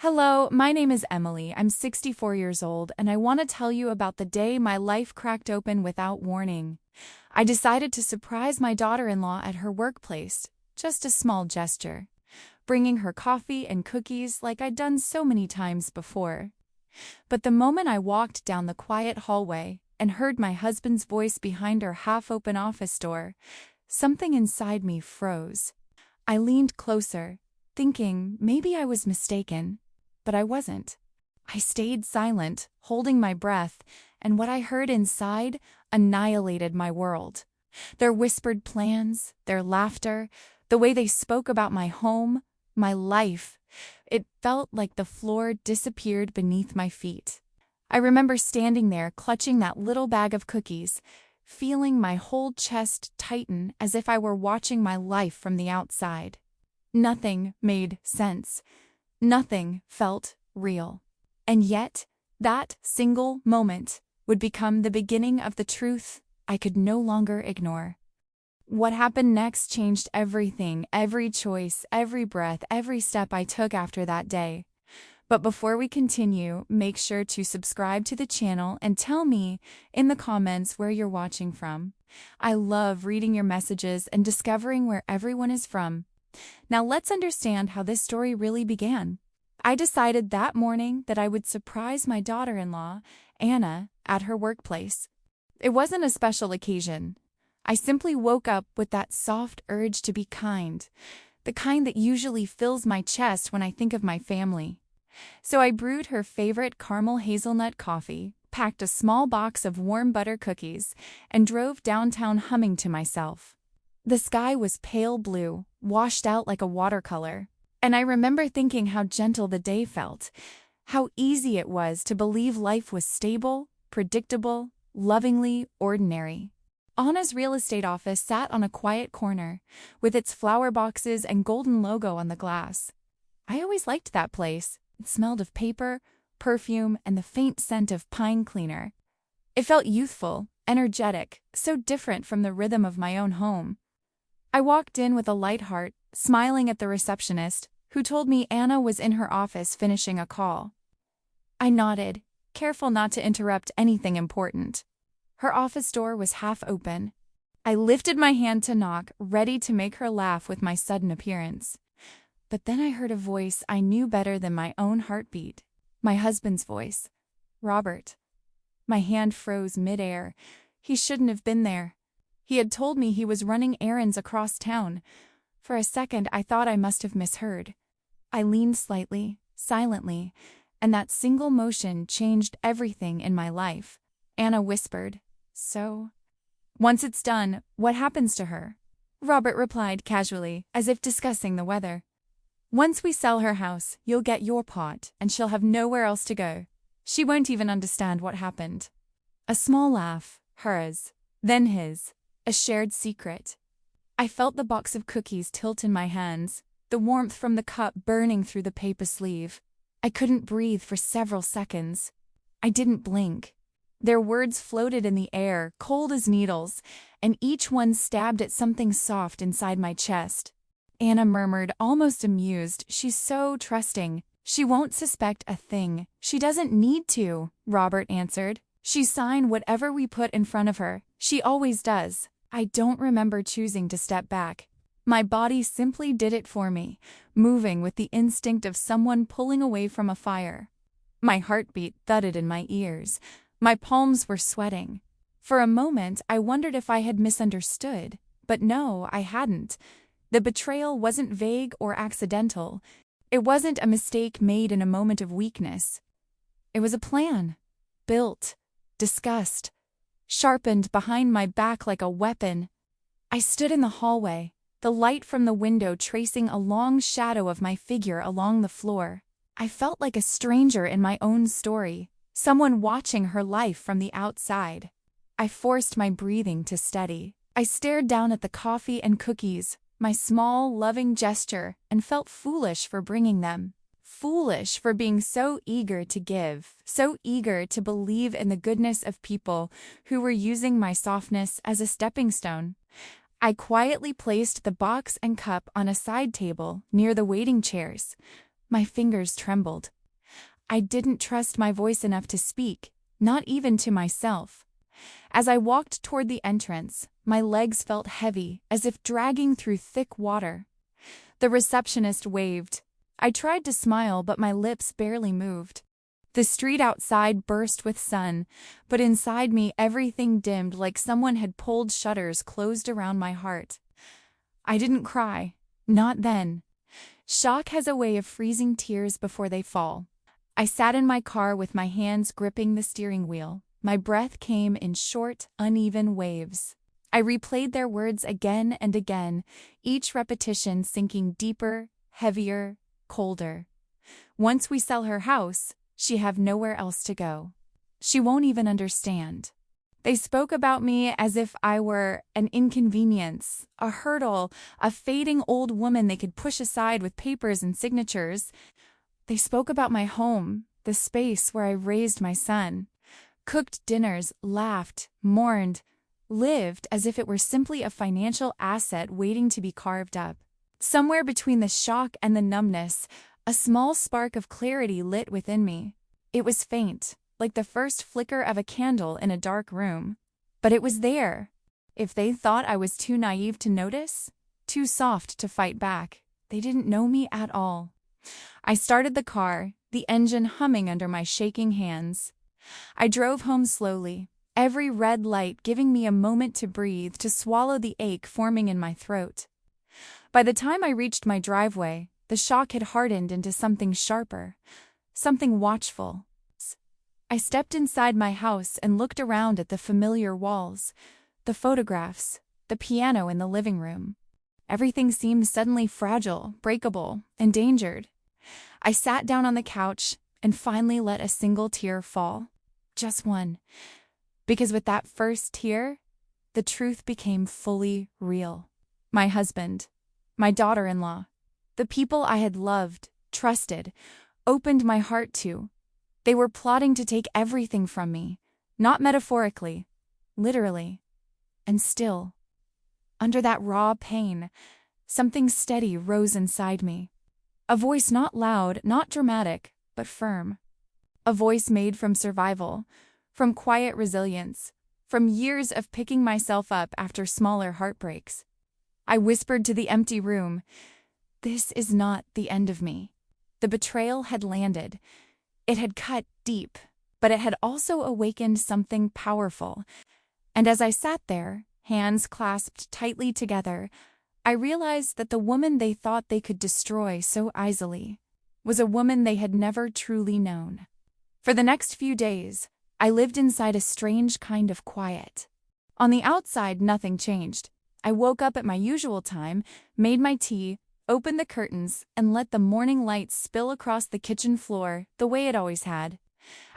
Hello, my name is Emily. I'm 64 years old, and I want to tell you about the day my life cracked open without warning. I decided to surprise my daughter-in-law at her workplace, just a small gesture, bringing her coffee and cookies like I'd done so many times before. But the moment I walked down the quiet hallway and heard my husband's voice behind our half-open office door, something inside me froze. I leaned closer, thinking maybe I was mistaken. But I wasn't. I stayed silent, holding my breath, and what I heard inside annihilated my world. Their whispered plans, their laughter, the way they spoke about my home, my life. It felt like the floor disappeared beneath my feet. I remember standing there, clutching that little bag of cookies, feeling my whole chest tighten as if I were watching my life from the outside. Nothing made sense. Nothing felt real. And yet, that single moment would become the beginning of the truth I could no longer ignore. What happened next changed everything, every choice, every breath, every step I took after that day. But before we continue, make sure to subscribe to the channel and tell me in the comments where you're watching from. I love reading your messages and discovering where everyone is from. Now let's understand how this story really began. I decided that morning that I would surprise my daughter-in-law, Anna, at her workplace. It wasn't a special occasion. I simply woke up with that soft urge to be kind, the kind that usually fills my chest when I think of my family. So I brewed her favorite caramel hazelnut coffee, packed a small box of warm butter cookies, and drove downtown humming to myself. The sky was pale blue, washed out like a watercolor, and I remember thinking how gentle the day felt, how easy it was to believe life was stable, predictable, lovingly ordinary. Anna's real estate office sat on a quiet corner, with its flower boxes and golden logo on the glass. I always liked that place. It smelled of paper, perfume, and the faint scent of pine cleaner. It felt youthful, energetic, so different from the rhythm of my own home. I walked in with a light heart, smiling at the receptionist, who told me Anna was in her office finishing a call. I nodded, careful not to interrupt anything important. Her office door was half open. I lifted my hand to knock, ready to make her laugh with my sudden appearance. But then I heard a voice I knew better than my own heartbeat. My husband's voice. Robert. My hand froze midair. He shouldn't have been there. He had told me he was running errands across town. For a second, I thought I must have misheard. I leaned slightly, silently, and that single motion changed everything in my life. Anna whispered, "So, once it's done, what happens to her?" Robert replied casually, as if discussing the weather. "Once we sell her house, you'll get your pot, and she'll have nowhere else to go. She won't even understand what happened." A small laugh, hers, then his. A shared secret. I felt the box of cookies tilt in my hands, the warmth from the cup burning through the paper sleeve. I couldn't breathe for several seconds. I didn't blink. Their words floated in the air, cold as needles, and each one stabbed at something soft inside my chest. Anna murmured, almost amused, "She's so trusting. She won't suspect a thing. She doesn't need to," Robert answered. "She sign whatever we put in front of her. She always does." I don't remember choosing to step back. My body simply did it for me, moving with the instinct of someone pulling away from a fire. My heartbeat thudded in my ears. My palms were sweating. For a moment, I wondered if I had misunderstood. But no, I hadn't. The betrayal wasn't vague or accidental. It wasn't a mistake made in a moment of weakness. It was a plan. Built. Discussed. Sharpened behind my back like a weapon. I stood in the hallway, the light from the window tracing a long shadow of my figure along the floor. I felt like a stranger in my own story, someone watching her life from the outside. I forced my breathing to steady. I stared down at the coffee and cookies, my small, loving gesture, and felt foolish for bringing them. Foolish for being so eager to give, so eager to believe in the goodness of people who were using my softness as a stepping stone. I quietly placed the box and cup on a side table near the waiting chairs. My fingers trembled. I didn't trust my voice enough to speak, not even to myself. As I walked toward the entrance, my legs felt heavy, as if dragging through thick water. The receptionist waved. I tried to smile, but my lips barely moved. The street outside burst with sun, but inside me everything dimmed like someone had pulled shutters closed around my heart. I didn't cry. Not then. Shock has a way of freezing tears before they fall. I sat in my car with my hands gripping the steering wheel. My breath came in short, uneven waves. I replayed their words again and again, each repetition sinking deeper, heavier, colder. Once we sell her house, she have nowhere else to go. She won't even understand. They spoke about me as if I were an inconvenience, a hurdle, a fading old woman they could push aside with papers and signatures. They spoke about my home, the space where I raised my son, cooked dinners, laughed, mourned, lived as if it were simply a financial asset waiting to be carved up. Somewhere between the shock and the numbness, a small spark of clarity lit within me. It was faint, like the first flicker of a candle in a dark room. But it was there. If they thought I was too naive to notice, too soft to fight back, they didn't know me at all. I started the car, the engine humming under my shaking hands. I drove home slowly, every red light giving me a moment to breathe, to swallow the ache forming in my throat. By the time I reached my driveway, the shock had hardened into something sharper, something watchful. I stepped inside my house and looked around at the familiar walls, the photographs, the piano in the living room. Everything seemed suddenly fragile, breakable, endangered. I sat down on the couch and finally let a single tear fall. Just one. Because with that first tear, the truth became fully real. My husband, my daughter-in-law, the people I had loved, trusted, opened my heart to. They were plotting to take everything from me, not metaphorically, literally. And still, under that raw pain, something steady rose inside me. A voice not loud, not dramatic, but firm. A voice made from survival, from quiet resilience, from years of picking myself up after smaller heartbreaks. I whispered to the empty room, "This is not the end of me." The betrayal had landed. It had cut deep, but it had also awakened something powerful. And as I sat there, hands clasped tightly together, I realized that the woman they thought they could destroy so easily was a woman they had never truly known. For the next few days, I lived inside a strange kind of quiet. On the outside, nothing changed. I woke up at my usual time, made my tea, opened the curtains, and let the morning light spill across the kitchen floor the way it always had.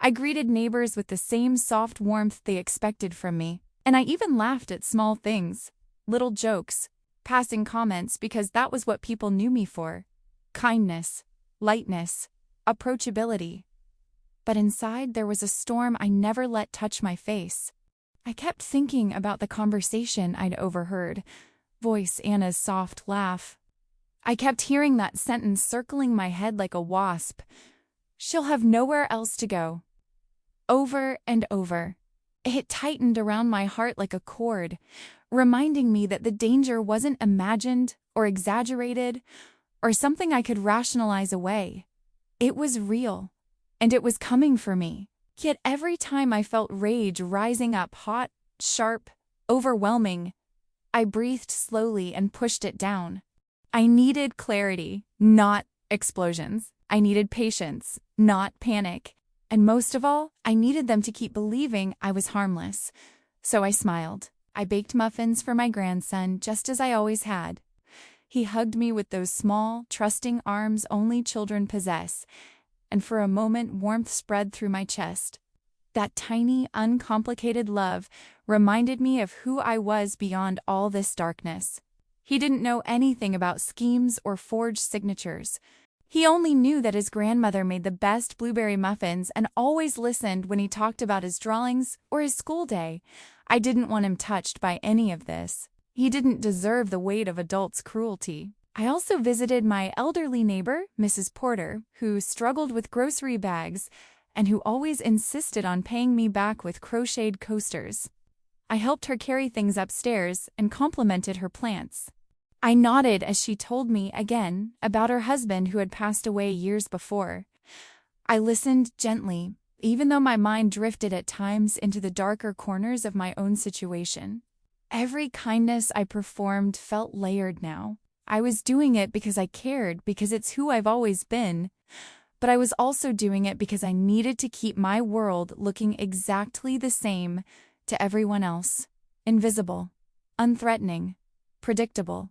I greeted neighbors with the same soft warmth they expected from me, and I even laughed at small things, little jokes, passing comments, because that was what people knew me for. Kindness, lightness, approachability. But inside there was a storm I never let touch my face. I kept thinking about the conversation I'd overheard, voice Anna's soft laugh. I kept hearing that sentence circling my head like a wasp. "She'll have nowhere else to go." Over and over. It tightened around my heart like a cord, reminding me that the danger wasn't imagined or exaggerated or something I could rationalize away. It was real, and it was coming for me. Yet every time I felt rage rising up, hot, sharp, overwhelming, I breathed slowly and pushed it down. I needed clarity, not explosions. I needed patience, not panic. And most of all, I needed them to keep believing I was harmless. So I smiled. I baked muffins for my grandson, just as I always had. He hugged me with those small, trusting arms only children possess, and for a moment warmth spread through my chest. That tiny, uncomplicated love reminded me of who I was beyond all this darkness. He didn't know anything about schemes or forged signatures. He only knew that his grandmother made the best blueberry muffins and always listened when he talked about his drawings or his school day. I didn't want him touched by any of this. He didn't deserve the weight of adults' cruelty. I also visited my elderly neighbor, Mrs. Porter, who struggled with grocery bags and who always insisted on paying me back with crocheted coasters. I helped her carry things upstairs and complimented her plants. I nodded as she told me again about her husband who had passed away years before. I listened gently, even though my mind drifted at times into the darker corners of my own situation. Every kindness I performed felt layered now. I was doing it because I cared, because it's who I've always been. But I was also doing it because I needed to keep my world looking exactly the same to everyone else. Invisible, unthreatening, predictable.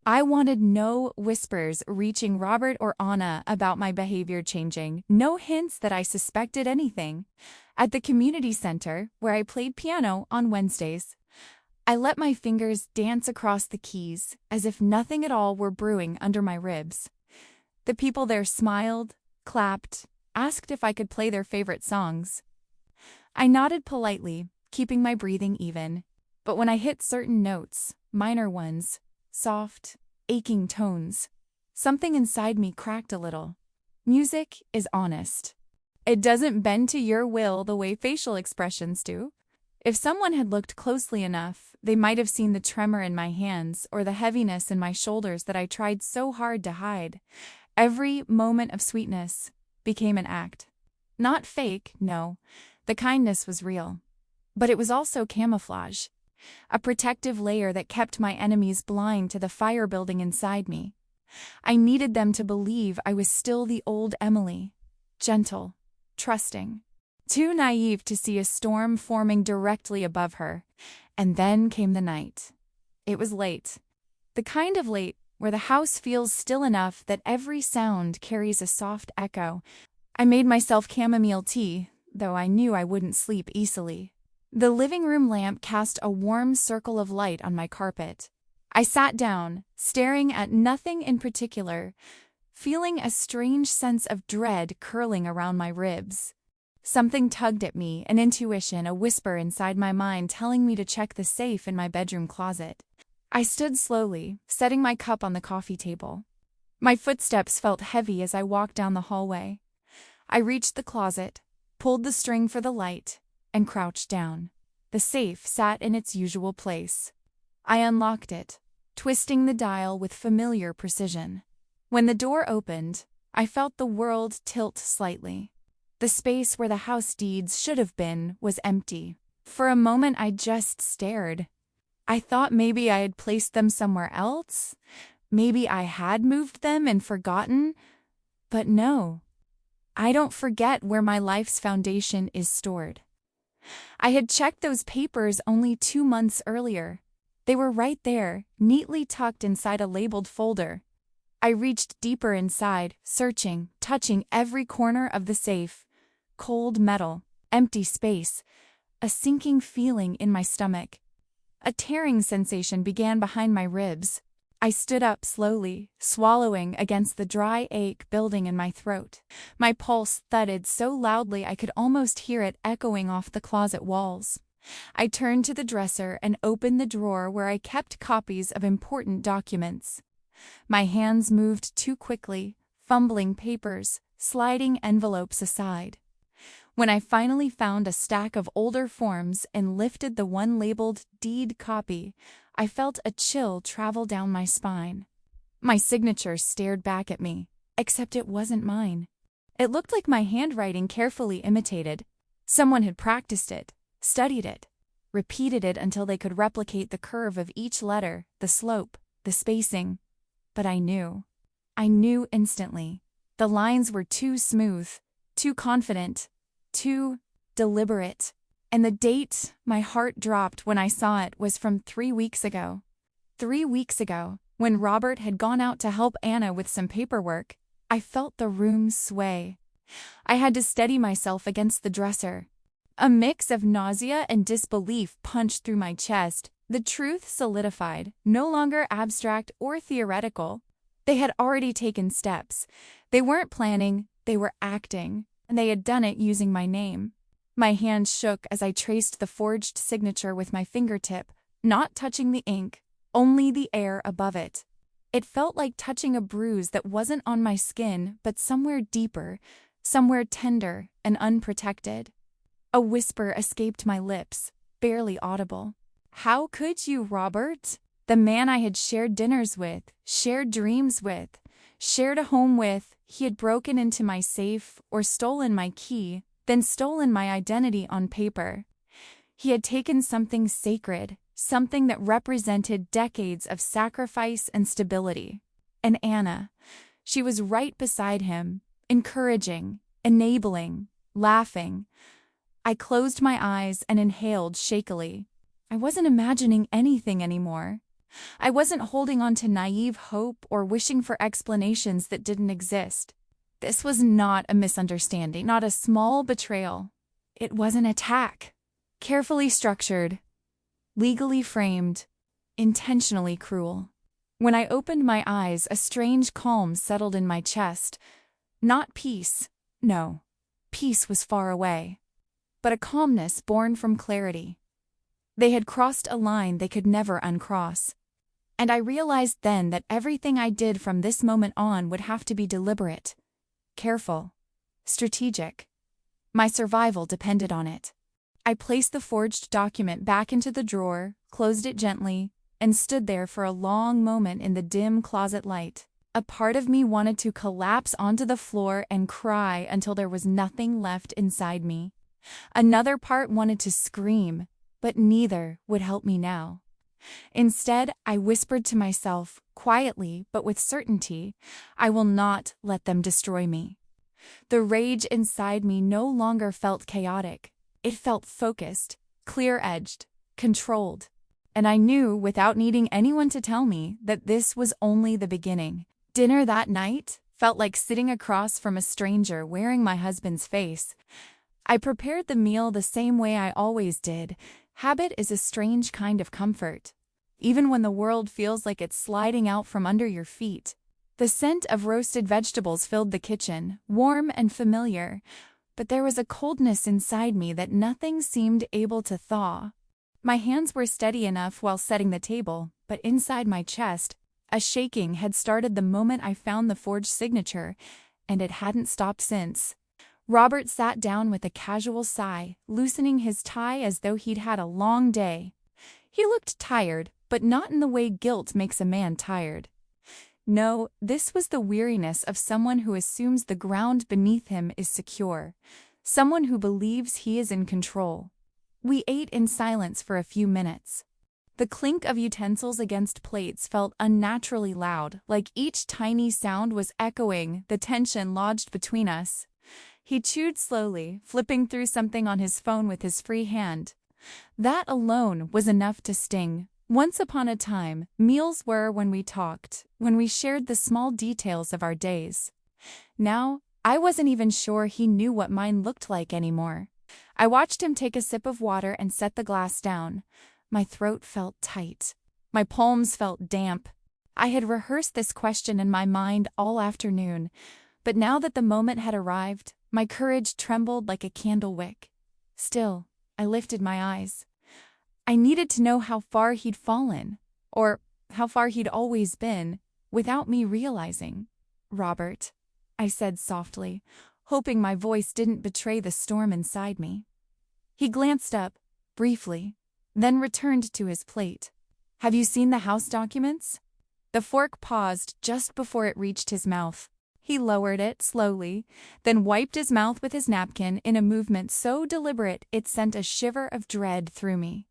I wanted no whispers reaching Robert or Anna about my behavior changing, no hints that I suspected anything. At the community center, where I played piano on Wednesdays, I let my fingers dance across the keys as if nothing at all were brewing under my ribs. The people there smiled, clapped, asked if I could play their favorite songs. I nodded politely, keeping my breathing even. But when I hit certain notes, minor ones, soft, aching tones, something inside me cracked a little. Music is honest. It doesn't bend to your will the way facial expressions do. If someone had looked closely enough, they might have seen the tremor in my hands or the heaviness in my shoulders that I tried so hard to hide. Every moment of sweetness became an act. Not fake, no. The kindness was real. But it was also camouflage, a protective layer that kept my enemies blind to the fire building inside me. I needed them to believe I was still the old Emily, gentle, trusting, too naive to see a storm forming directly above her. And then came the night. It was late. The kind of late where the house feels still enough that every sound carries a soft echo. I made myself chamomile tea, though I knew I wouldn't sleep easily. The living room lamp cast a warm circle of light on my carpet. I sat down, staring at nothing in particular, feeling a strange sense of dread curling around my ribs. Something tugged at me, an intuition, a whisper inside my mind telling me to check the safe in my bedroom closet. I stood slowly, setting my cup on the coffee table. My footsteps felt heavy as I walked down the hallway. I reached the closet, pulled the string for the light, and crouched down. The safe sat in its usual place. I unlocked it, twisting the dial with familiar precision. When the door opened, I felt the world tilt slightly. The space where the house deeds should have been was empty. For a moment I just stared. I thought maybe I had placed them somewhere else. Maybe I had moved them and forgotten. But no. I don't forget where my life's foundation is stored. I had checked those papers only 2 months earlier. They were right there, neatly tucked inside a labeled folder. I reached deeper inside, searching, touching every corner of the safe. Cold metal, empty space, a sinking feeling in my stomach. A tearing sensation began behind my ribs. I stood up slowly, swallowing against the dry ache building in my throat. My pulse thudded so loudly I could almost hear it echoing off the closet walls. I turned to the dresser and opened the drawer where I kept copies of important documents. My hands moved too quickly, fumbling papers, sliding envelopes aside. When I finally found a stack of older forms and lifted the one labeled deed copy, I felt a chill travel down my spine. My signature stared back at me, except it wasn't mine. It looked like my handwriting carefully imitated. Someone had practiced it, studied it, repeated it until they could replicate the curve of each letter, the slope, the spacing. But I knew. I knew instantly. The lines were too smooth, too confident, too deliberate. And the date my heart dropped when I saw it was from 3 weeks ago. 3 weeks ago, when Robert had gone out to help Anna with some paperwork. I felt the room sway. I had to steady myself against the dresser. A mix of nausea and disbelief punched through my chest. The truth solidified, no longer abstract or theoretical. They had already taken steps. They weren't planning, they were acting. And they had done it using my name. My hand shook as I traced the forged signature with my fingertip, not touching the ink, only the air above it. It felt like touching a bruise that wasn't on my skin, but somewhere deeper, somewhere tender and unprotected. A whisper escaped my lips, barely audible. "How could you, Robert?" The man I had shared dinners with, shared dreams with, shared a home with, he had broken into my safe or stolen my key, then stolen my identity on paper. He had taken something sacred, something that represented decades of sacrifice and stability. And Anna, she was right beside him, encouraging, enabling, laughing. I closed my eyes and inhaled shakily. I wasn't imagining anything anymore. I wasn't holding on to naive hope or wishing for explanations that didn't exist. This was not a misunderstanding, not a small betrayal. It was an attack. Carefully structured, legally framed, intentionally cruel. When I opened my eyes, a strange calm settled in my chest. Not peace, no. Peace was far away. But a calmness born from clarity. They had crossed a line they could never uncross. And I realized then that everything I did from this moment on would have to be deliberate, careful, strategic. My survival depended on it. I placed the forged document back into the drawer, closed it gently, and stood there for a long moment in the dim closet light. A part of me wanted to collapse onto the floor and cry until there was nothing left inside me. Another part wanted to scream, but neither would help me now. Instead, I whispered to myself, quietly but with certainty, I will not let them destroy me. The rage inside me no longer felt chaotic. It felt focused, clear-edged, controlled. And I knew, without needing anyone to tell me, that this was only the beginning. Dinner that night felt like sitting across from a stranger wearing my husband's face. I prepared the meal the same way I always did. Habit is a strange kind of comfort. Even when the world feels like it's sliding out from under your feet. The scent of roasted vegetables filled the kitchen, warm and familiar, but there was a coldness inside me that nothing seemed able to thaw. My hands were steady enough while setting the table, but inside my chest, a shaking had started the moment I found the forged signature, and it hadn't stopped since. Robert sat down with a casual sigh, loosening his tie as though he'd had a long day. He looked tired, but not in the way guilt makes a man tired. No, this was the weariness of someone who assumes the ground beneath him is secure, someone who believes he is in control. We ate in silence for a few minutes. The clink of utensils against plates felt unnaturally loud, like each tiny sound was echoing the tension lodged between us. He chewed slowly, flipping through something on his phone with his free hand. That alone was enough to sting. Once upon a time, meals were when we talked, when we shared the small details of our days. Now, I wasn't even sure he knew what mine looked like anymore. I watched him take a sip of water and set the glass down. My throat felt tight. My palms felt damp. I had rehearsed this question in my mind all afternoon, but now that the moment had arrived, my courage trembled like a candle wick. Still, I lifted my eyes. I needed to know how far he'd fallen, or how far he'd always been, without me realizing. "Robert," I said softly, hoping my voice didn't betray the storm inside me. He glanced up, briefly, then returned to his plate. "Have you seen the house documents?" The fork paused just before it reached his mouth. He lowered it slowly, then wiped his mouth with his napkin in a movement so deliberate it sent a shiver of dread through me.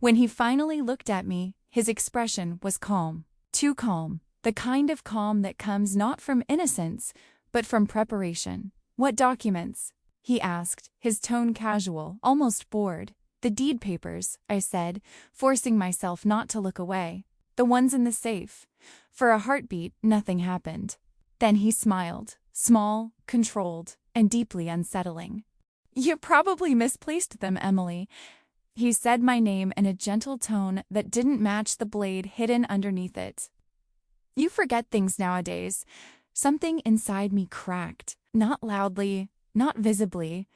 When he finally looked at me, his expression was calm. Too calm. The kind of calm that comes not from innocence, but from preparation. "What documents?" he asked, his tone casual, almost bored. "The deed papers," I said, forcing myself not to look away. "The ones in the safe." For a heartbeat, nothing happened. Then he smiled, small, controlled, and deeply unsettling. "You probably misplaced them, Emily." He said my name in a gentle tone that didn't match the blade hidden underneath it. "You forget things nowadays." Something inside me cracked, not loudly, not visibly,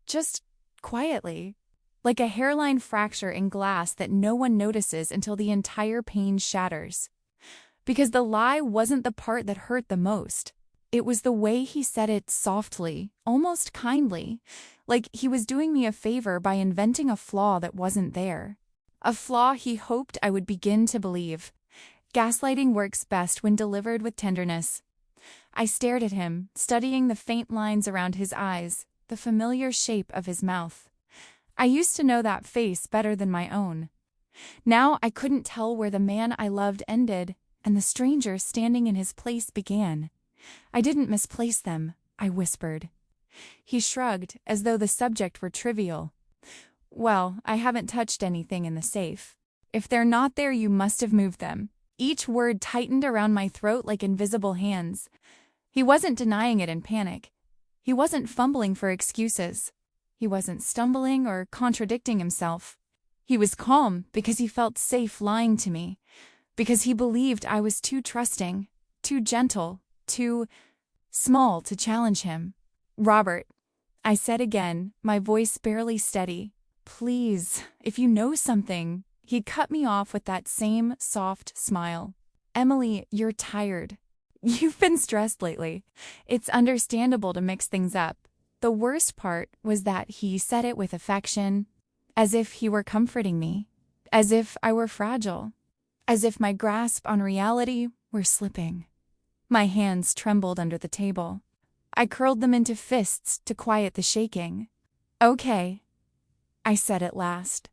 just quietly, like a hairline fracture in glass that no one notices until the entire pane shatters. Because the lie wasn't the part that hurt the most. It was the way he said it softly, almost kindly, like he was doing me a favor by inventing a flaw that wasn't there. A flaw he hoped I would begin to believe. Gaslighting works best when delivered with tenderness. I stared at him, studying the faint lines around his eyes, the familiar shape of his mouth. I used to know that face better than my own. Now I couldn't tell where the man I loved ended and the stranger standing in his place began. I didn't misplace them, I whispered. He shrugged, as though the subject were trivial. Well, I haven't touched anything in the safe. If they're not there, you must have moved them. Each word tightened around my throat like invisible hands. He wasn't denying it in panic. He wasn't fumbling for excuses. He wasn't stumbling or contradicting himself. He was calm because he felt safe lying to me, because he believed I was too trusting, too gentle, too small to challenge him. "Robert," I said again, my voice barely steady. "Please, if you know something." He cut me off with that same soft smile. "Emily, you're tired. You've been stressed lately. It's understandable to mix things up." The worst part was that he said it with affection, as if he were comforting me, as if I were fragile, as if my grasp on reality were slipping. My hands trembled under the table. I curled them into fists to quiet the shaking. "Okay," I said at last.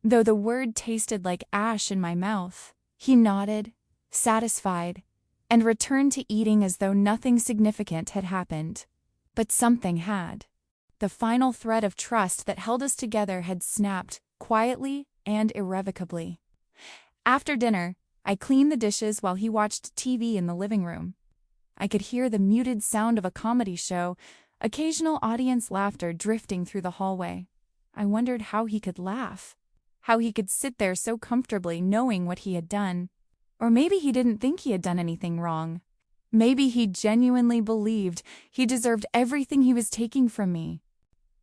Though the word tasted like ash in my mouth, he nodded, satisfied, and returned to eating as though nothing significant had happened. But something had. The final thread of trust that held us together had snapped, quietly and irrevocably. After dinner, I cleaned the dishes while he watched TV in the living room. I could hear the muted sound of a comedy show, occasional audience laughter drifting through the hallway. I wondered how he could laugh, how he could sit there so comfortably knowing what he had done. Or maybe he didn't think he had done anything wrong. Maybe he genuinely believed he deserved everything he was taking from me.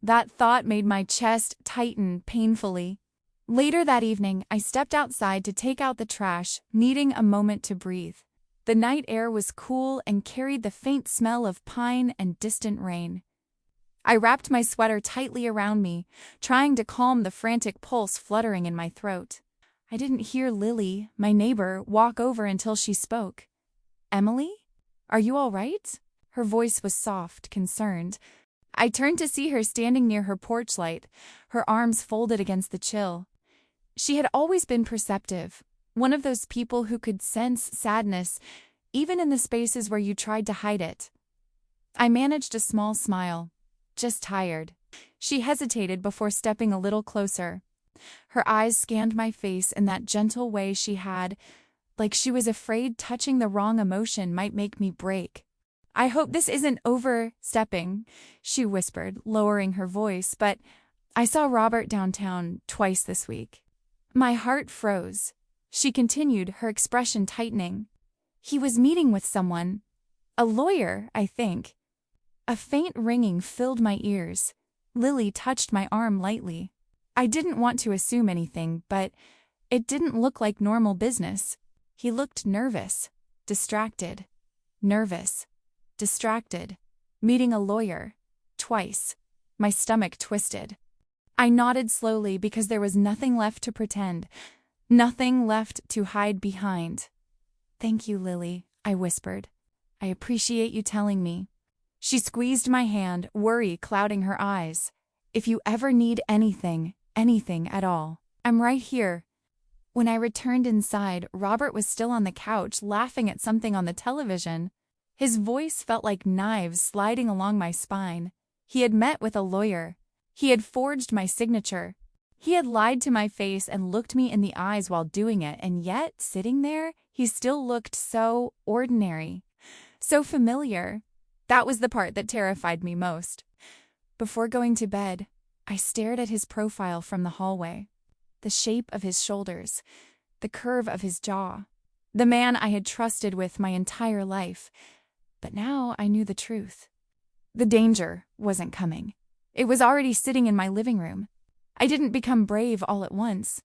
That thought made my chest tighten painfully. Later that evening, I stepped outside to take out the trash, needing a moment to breathe. The night air was cool and carried the faint smell of pine and distant rain. I wrapped my sweater tightly around me, trying to calm the frantic pulse fluttering in my throat. I didn't hear Lily, my neighbor, walk over until she spoke. "Emily? Are you all right?" Her voice was soft, concerned. I turned to see her standing near her porch light, her arms folded against the chill. She had always been perceptive, one of those people who could sense sadness, even in the spaces where you tried to hide it. I managed a small smile. "Just tired." She hesitated before stepping a little closer. Her eyes scanned my face in that gentle way she had, like she was afraid touching the wrong emotion might make me break. "I hope this isn't overstepping," she whispered, lowering her voice, "but I saw Robert downtown twice this week." My heart froze. She continued, her expression tightening. "He was meeting with someone. A lawyer, I think." A faint ringing filled my ears. Lily touched my arm lightly. I didn't want to assume anything, but it didn't look like normal business. He looked nervous, distracted. Nervous, distracted. Meeting a lawyer. Twice. My stomach twisted. I nodded slowly because there was nothing left to pretend, nothing left to hide behind. "Thank you, Lily," I whispered. "I appreciate you telling me." She squeezed my hand, worry clouding her eyes. "If you ever need anything at all, I'm right here." When I returned inside, Robert was still on the couch, laughing at something on the television. His voice felt like knives sliding along my spine. He had met with a lawyer. He had forged my signature. He had lied to my face and looked me in the eyes while doing it, and yet, sitting there, he still looked so ordinary, so familiar. That was the part that terrified me most. Before going to bed, I stared at his profile from the hallway. The shape of his shoulders, the curve of his jaw. The man I had trusted with my entire life. But now I knew the truth. The danger wasn't coming. It was already sitting in my living room. I didn't become brave all at once.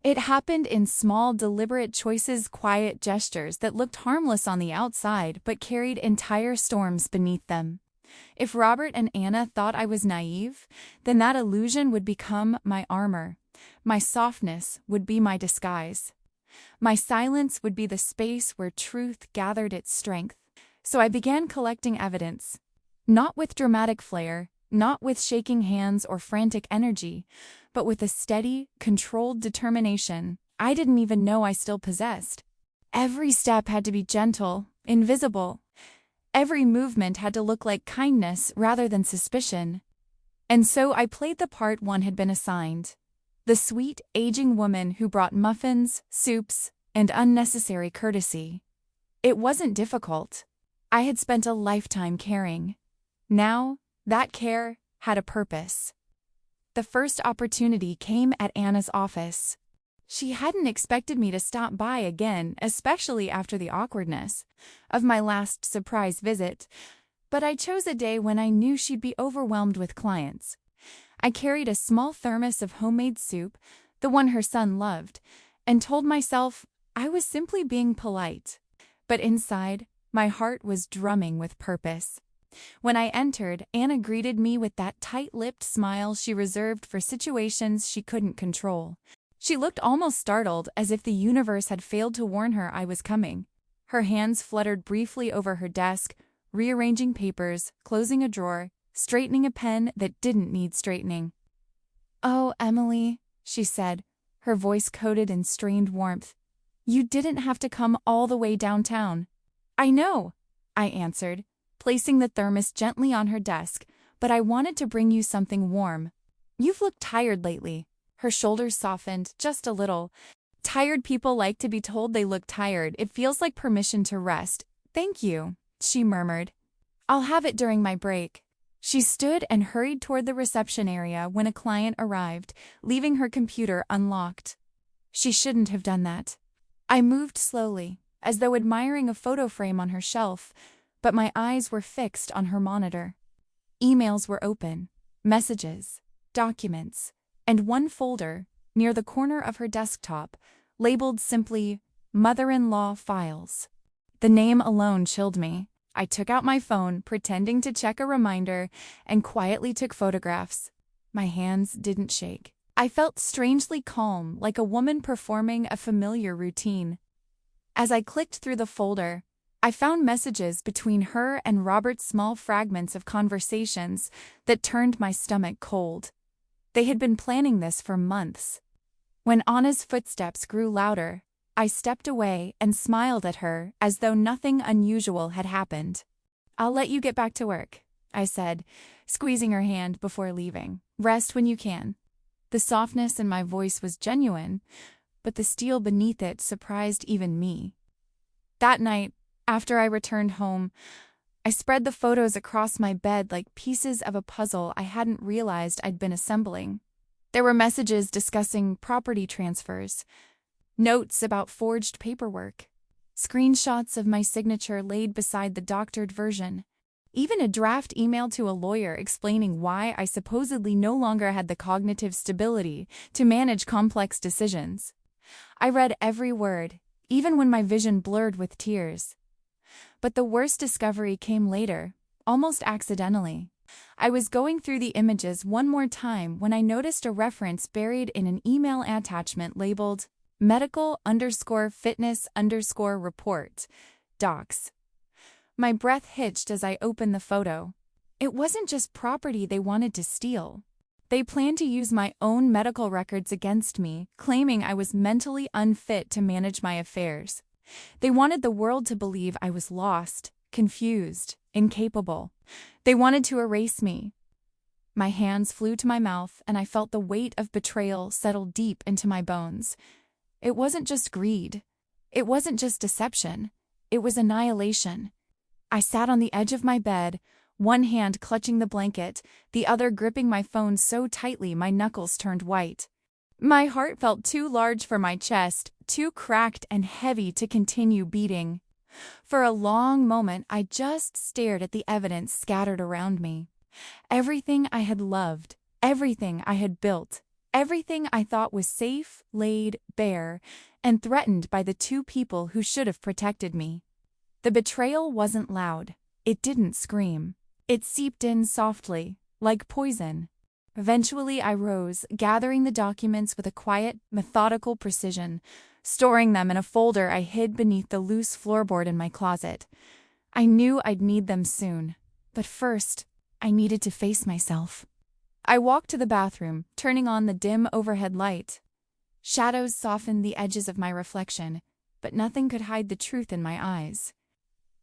It happened in small, deliberate choices, quiet gestures that looked harmless on the outside but carried entire storms beneath them. If Robert and Anna thought I was naive, then that illusion would become my armor. My softness would be my disguise. My silence would be the space where truth gathered its strength. So I began collecting evidence. Not with dramatic flair, not with shaking hands or frantic energy, but with a steady, controlled determination I didn't even know I still possessed. Every step had to be gentle, invisible. Every movement had to look like kindness rather than suspicion. And so I played the part one had been assigned. The sweet, aging woman who brought muffins, soups, and unnecessary courtesy. It wasn't difficult. I had spent a lifetime caring. Now, that care had a purpose. The first opportunity came at Anna's office. She hadn't expected me to stop by again, especially after the awkwardness of my last surprise visit, but I chose a day when I knew she'd be overwhelmed with clients. I carried a small thermos of homemade soup, the one her son loved, and told myself I was simply being polite. But inside, my heart was drumming with purpose. When I entered, Anna greeted me with that tight-lipped smile she reserved for situations she couldn't control. She looked almost startled, as if the universe had failed to warn her I was coming. Her hands fluttered briefly over her desk, rearranging papers, closing a drawer, straightening a pen that didn't need straightening. "Oh, Emily," she said, her voice coated in strained warmth. "You didn't have to come all the way downtown." "I know," I answered, placing the thermos gently on her desk, "but I wanted to bring you something warm. You've looked tired lately." Her shoulders softened, just a little. "Tired people like to be told they look tired. It feels like permission to rest." "Thank you," she murmured. "I'll have it during my break." She stood and hurried toward the reception area when a client arrived, leaving her computer unlocked. She shouldn't have done that. I moved slowly, as though admiring a photo frame on her shelf, but my eyes were fixed on her monitor. Emails were open, messages, documents, and one folder, near the corner of her desktop, labeled simply, "Mother-in-law Files." The name alone chilled me. I took out my phone, pretending to check a reminder, and quietly took photographs. My hands didn't shake. I felt strangely calm, like a woman performing a familiar routine. As I clicked through the folder, I found messages between her and Robert, small fragments of conversations that turned my stomach cold. They had been planning this for months. When Anna's footsteps grew louder, I stepped away and smiled at her as though nothing unusual had happened. "I'll let you get back to work," I said, squeezing her hand before leaving. "Rest when you can." The softness in my voice was genuine, but the steel beneath it surprised even me. That night, after I returned home, I spread the photos across my bed like pieces of a puzzle I hadn't realized I'd been assembling. There were messages discussing property transfers, notes about forged paperwork, screenshots of my signature laid beside the doctored version, even a draft email to a lawyer explaining why I supposedly no longer had the cognitive stability to manage complex decisions. I read every word, even when my vision blurred with tears. But the worst discovery came later, almost accidentally. I was going through the images one more time when I noticed a reference buried in an email attachment labeled medical_fitness_report, docs. My breath hitched as I opened the photo. It wasn't just property they wanted to steal. They planned to use my own medical records against me, claiming I was mentally unfit to manage my affairs. They wanted the world to believe I was lost, confused, incapable. They wanted to erase me. My hands flew to my mouth, and I felt the weight of betrayal settle deep into my bones. It wasn't just greed. It wasn't just deception. It was annihilation. I sat on the edge of my bed, one hand clutching the blanket, the other gripping my phone so tightly my knuckles turned white. My heart felt too large for my chest, too cracked and heavy to continue beating. For a long moment, I just stared at the evidence scattered around me. Everything I had loved, everything I had built, Everything I thought was safe, laid bare, and threatened by the two people who should have protected me. The betrayal wasn't loud. It didn't scream. It seeped in softly, like poison. Eventually I rose, gathering the documents with a quiet, methodical precision, storing them in a folder I hid beneath the loose floorboard in my closet. I knew I'd need them soon, but first, I needed to face myself. I walked to the bathroom, turning on the dim overhead light. Shadows softened the edges of my reflection, but nothing could hide the truth in my eyes.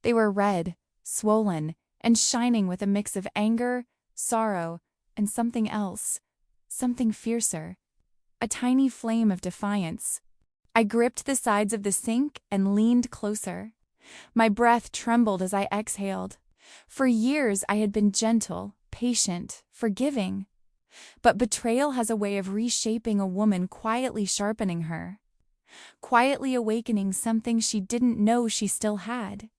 They were red, swollen, and shining with a mix of anger, sorrow, and something else, something fiercer, a tiny flame of defiance. I gripped the sides of the sink and leaned closer. My breath trembled as I exhaled. For years I had been gentle, patient, forgiving. But betrayal has a way of reshaping a woman, quietly sharpening her, quietly awakening something she didn't know she still had.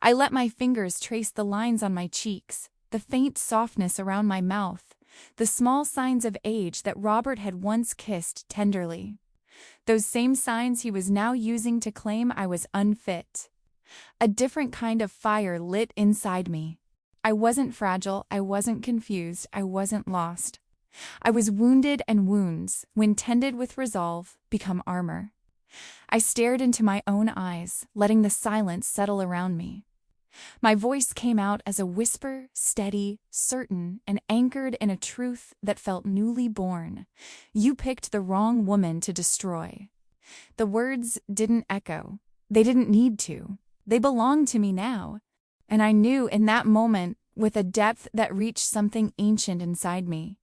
I let my fingers trace the lines on my cheeks, the faint softness around my mouth, the small signs of age that Robert had once kissed tenderly. Those same signs he was now using to claim I was unfit. A different kind of fire lit inside me. I wasn't fragile, I wasn't confused, I wasn't lost. I was wounded, and wounds, when tended with resolve, become armor. I stared into my own eyes, letting the silence settle around me. My voice came out as a whisper, steady, certain, and anchored in a truth that felt newly born. You picked the wrong woman to destroy. The words didn't echo. They didn't need to. They belonged to me now. And I knew in that moment, with a depth that reached something ancient inside me,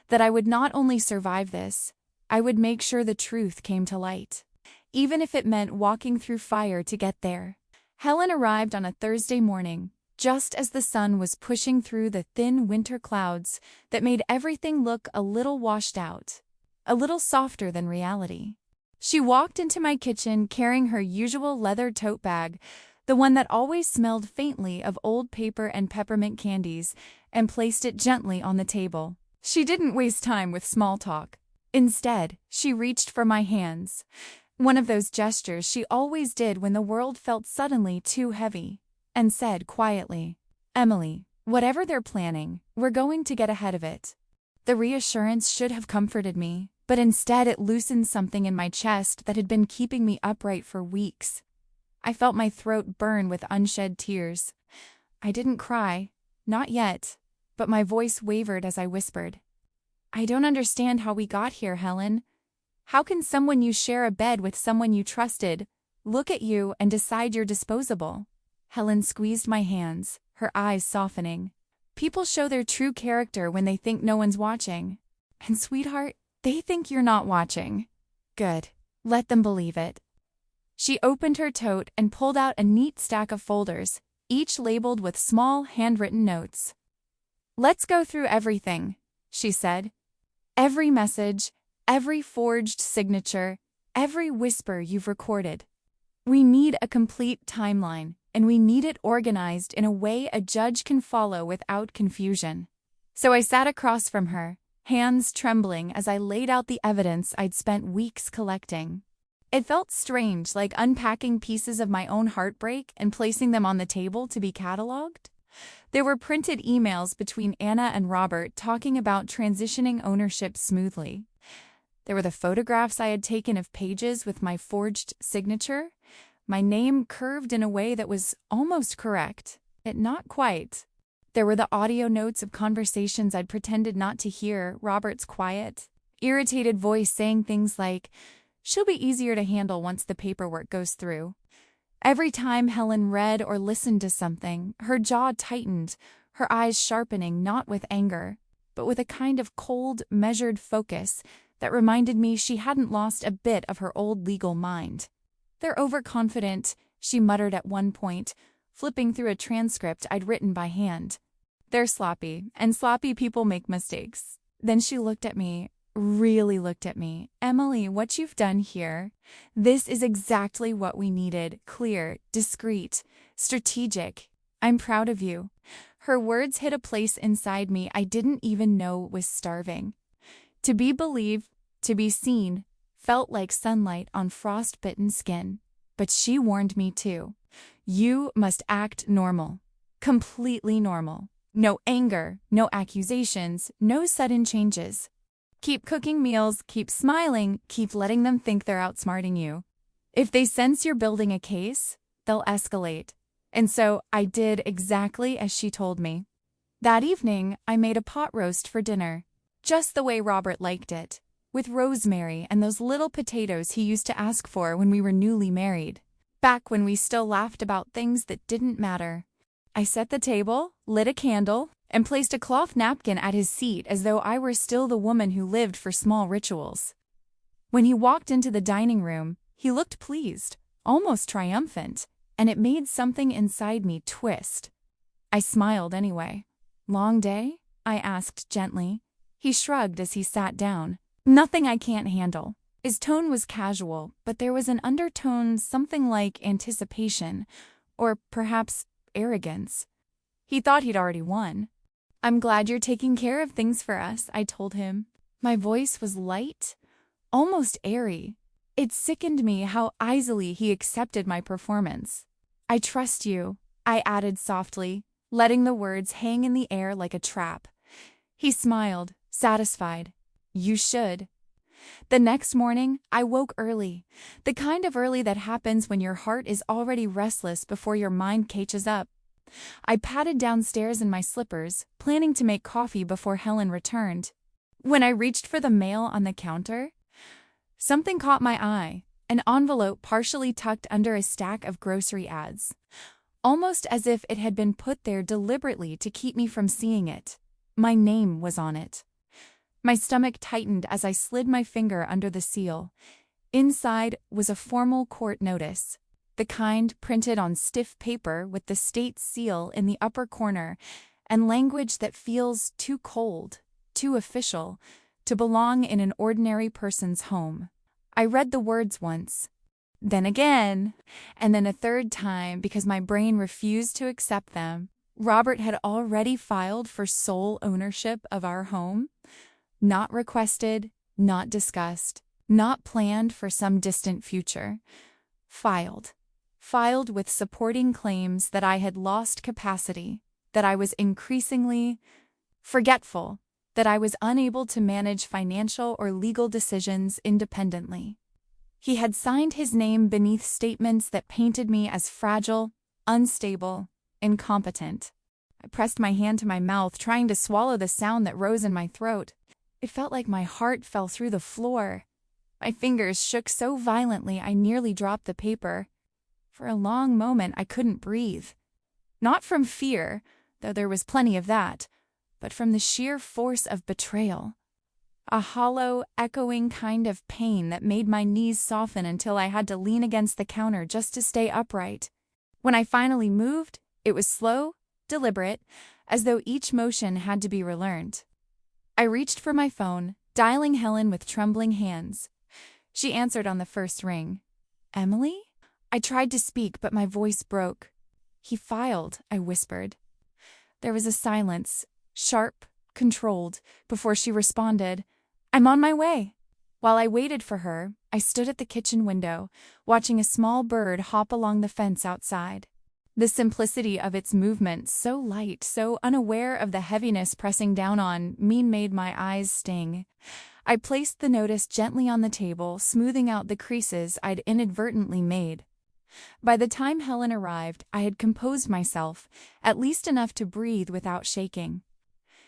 that I would not only survive this, I would make sure the truth came to light, even if it meant walking through fire to get there. Helen arrived on a Thursday morning, just as the sun was pushing through the thin winter clouds that made everything look a little washed out, a little softer than reality. She walked into my kitchen carrying her usual leather tote bag, the one that always smelled faintly of old paper and peppermint candies, and placed it gently on the table. She didn't waste time with small talk. Instead, she reached for my hands. One of those gestures she always did when the world felt suddenly too heavy, and said quietly, "Emily, whatever they're planning, we're going to get ahead of it." The reassurance should have comforted me, but instead it loosened something in my chest that had been keeping me upright for weeks. I felt my throat burn with unshed tears. I didn't cry, not yet, but my voice wavered as I whispered, "I don't understand how we got here, Helen. How can someone you share a bed with, someone you trusted, look at you and decide you're disposable?" Helen squeezed my hands, her eyes softening. "People show their true character when they think no one's watching. And sweetheart, they think you're not watching. Good. Let them believe it." She opened her tote and pulled out a neat stack of folders, each labeled with small handwritten notes. "Let's go through everything," she said. "Every message, every forged signature, every whisper you've recorded. We need a complete timeline, and we need it organized in a way a judge can follow without confusion." So I sat across from her, hands trembling as I laid out the evidence I'd spent weeks collecting. It felt strange, like unpacking pieces of my own heartbreak and placing them on the table to be cataloged. There were printed emails between Anna and Robert talking about transitioning ownership smoothly. There were the photographs I had taken of pages with my forged signature, my name curved in a way that was almost correct, yet not quite. There were the audio notes of conversations I'd pretended not to hear, Robert's quiet, irritated voice saying things like, "She'll be easier to handle once the paperwork goes through." Every time Helen read or listened to something, her jaw tightened, her eyes sharpening not with anger, but with a kind of cold, measured focus that reminded me she hadn't lost a bit of her old legal mind. "They're overconfident," she muttered at one point, flipping through a transcript I'd written by hand. "They're sloppy, and sloppy people make mistakes." Then she looked at me, really looked at me. "Emily, what you've done here, this is exactly what we needed. Clear, discreet, strategic. I'm proud of you." Her words hit a place inside me I didn't even know was starving. To be believed To be seen felt like sunlight on frostbitten skin. But she warned me too. You must act normal. Completely normal. No anger, no accusations, no sudden changes. Keep cooking meals, keep smiling, keep letting them think they're outsmarting you. If they sense you're building a case, they'll escalate. And so I did exactly as she told me. That evening, I made a pot roast for dinner, just the way Robert liked it, with rosemary and those little potatoes he used to ask for when we were newly married, back when we still laughed about things that didn't matter. I set the table, lit a candle, and placed a cloth napkin at his seat as though I were still the woman who lived for small rituals. When he walked into the dining room, he looked pleased, almost triumphant, and it made something inside me twist. I smiled anyway. Long day? I asked gently. He shrugged as he sat down. Nothing I can't handle. His tone was casual, but there was an undertone, something like anticipation, or perhaps arrogance. He thought he'd already won. I'm glad you're taking care of things for us, I told him. My voice was light, almost airy. It sickened me how easily he accepted my performance. I trust you, I added softly, letting the words hang in the air like a trap. He smiled, satisfied. You should. The next morning, I woke early, the kind of early that happens when your heart is already restless before your mind catches up. I padded downstairs in my slippers, planning to make coffee before Helen returned. When I reached for the mail on the counter, something caught my eye, an envelope partially tucked under a stack of grocery ads, almost as if it had been put there deliberately to keep me from seeing it. My name was on it. My stomach tightened as I slid my finger under the seal. Inside was a formal court notice, the kind printed on stiff paper with the state seal in the upper corner, and language that feels too cold, too official, to belong in an ordinary person's home. I read the words once, then again, and then a third time because my brain refused to accept them. Robert had already filed for sole ownership of our home. Not requested, not discussed, not planned for some distant future. Filed. Filed with supporting claims that I had lost capacity, that I was increasingly forgetful, that I was unable to manage financial or legal decisions independently. He had signed his name beneath statements that painted me as fragile, unstable, incompetent. I pressed my hand to my mouth, trying to swallow the sound that rose in my throat. It felt like my heart fell through the floor. My fingers shook so violently I nearly dropped the paper. For a long moment I couldn't breathe. Not from fear, though there was plenty of that, but from the sheer force of betrayal. A hollow, echoing kind of pain that made my knees soften until I had to lean against the counter just to stay upright. When I finally moved, it was slow, deliberate, as though each motion had to be relearned. I reached for my phone, dialing Helen with trembling hands. She answered on the first ring. Emily? I tried to speak, but my voice broke. He filed, I whispered. There was a silence, sharp, controlled, before she responded. I'm on my way. While I waited for her, I stood at the kitchen window, watching a small bird hop along the fence outside. The simplicity of its movement, so light, so unaware of the heaviness pressing down on me, made my eyes sting. I placed the notice gently on the table, smoothing out the creases I'd inadvertently made. By the time Helen arrived, I had composed myself, at least enough to breathe without shaking.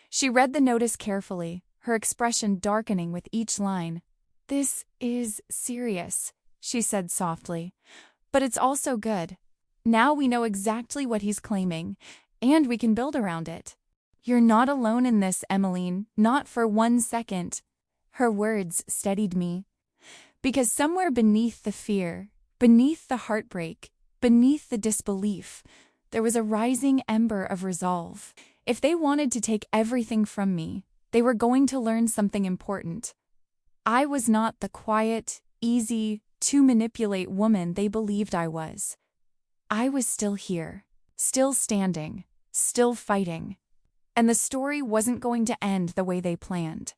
She read the notice carefully, her expression darkening with each line. This is serious, she said softly, but it's also good. Now we know exactly what he's claiming, and we can build around it. You're not alone in this, Emmeline, not for 1 second. Her words steadied me. Because somewhere beneath the fear, beneath the heartbreak, beneath the disbelief, there was a rising ember of resolve. If they wanted to take everything from me, they were going to learn something important. I was not the quiet, easy, to-manipulate woman they believed I was. I was still here, still standing, still fighting. And the story wasn't going to end the way they planned.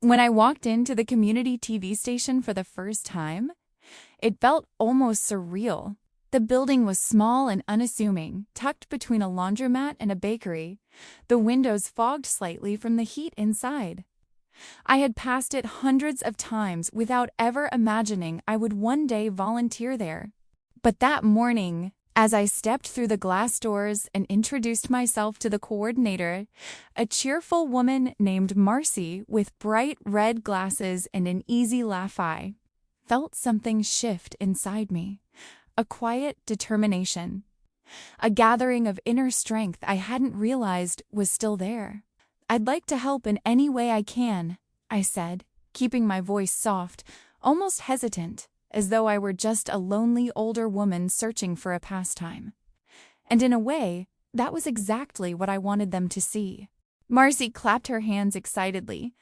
When I walked into the community TV station for the first time, it felt almost surreal. The building was small and unassuming, tucked between a laundromat and a bakery, the windows fogged slightly from the heat inside. I had passed it hundreds of times without ever imagining I would one day volunteer there. But that morning, as I stepped through the glass doors and introduced myself to the coordinator, a cheerful woman named Marcy with bright red glasses and an easy laugh felt something shift inside me, a quiet determination, a gathering of inner strength I hadn't realized was still there. "I'd like to help in any way I can," I said, keeping my voice soft, almost hesitant, as though I were just a lonely older woman searching for a pastime. And in a way, that was exactly what I wanted them to see. Marcy clapped her hands excitedly.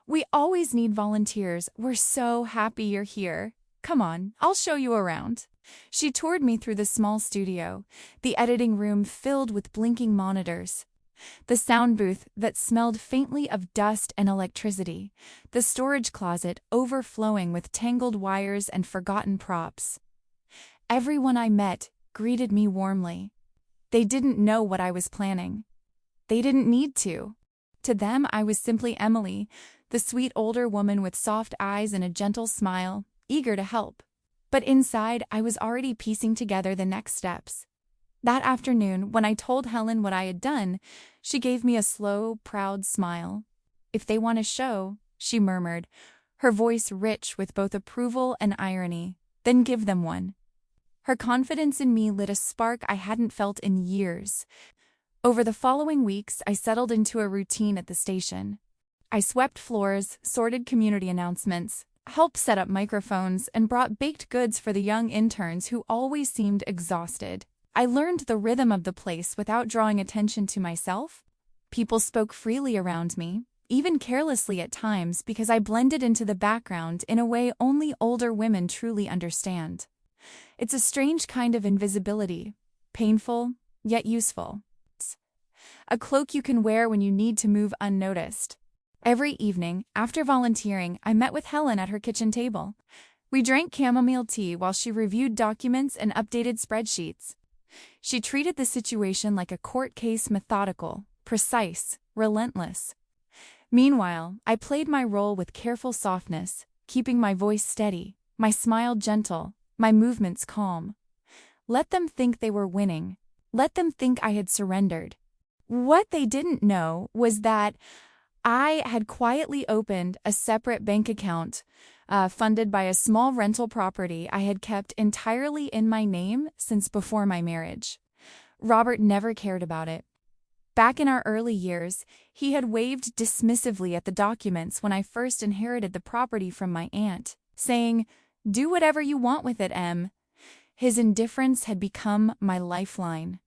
"We always need volunteers. We're so happy you're here. Come on, I'll show you around." She toured me through the small studio, the editing room filled with blinking monitors, the sound booth that smelled faintly of dust and electricity, the storage closet overflowing with tangled wires and forgotten props. Everyone I met greeted me warmly. They didn't know what I was planning. They didn't need to. To them, I was simply Emily, the sweet older woman with soft eyes and a gentle smile, eager to help. But inside, I was already piecing together the next steps. That afternoon, when I told Helen what I had done, she gave me a slow, proud smile. "If they want a show," she murmured, her voice rich with both approval and irony, "then give them one." Her confidence in me lit a spark I hadn't felt in years. Over the following weeks, I settled into a routine at the station. I swept floors, sorted community announcements, helped set up microphones, and brought baked goods for the young interns who always seemed exhausted. I learned the rhythm of the place without drawing attention to myself. People spoke freely around me, even carelessly at times, because I blended into the background in a way only older women truly understand. It's a strange kind of invisibility, painful, yet useful. It's a cloak you can wear when you need to move unnoticed. Every evening, after volunteering, I met with Helen at her kitchen table. We drank chamomile tea while she reviewed documents and updated spreadsheets. She treated the situation like a court case, methodical, precise, relentless. Meanwhile, I played my role with careful softness, keeping my voice steady, my smile gentle, my movements calm. Let them think they were winning. Let them think I had surrendered. What they didn't know was that I had quietly opened a separate bank account funded by a small rental property I had kept entirely in my name since before my marriage. Robert never cared about it. Back in our early years, he had waved dismissively at the documents when I first inherited the property from my aunt, saying, "Do whatever you want with it, Em." His indifference had become my lifeline.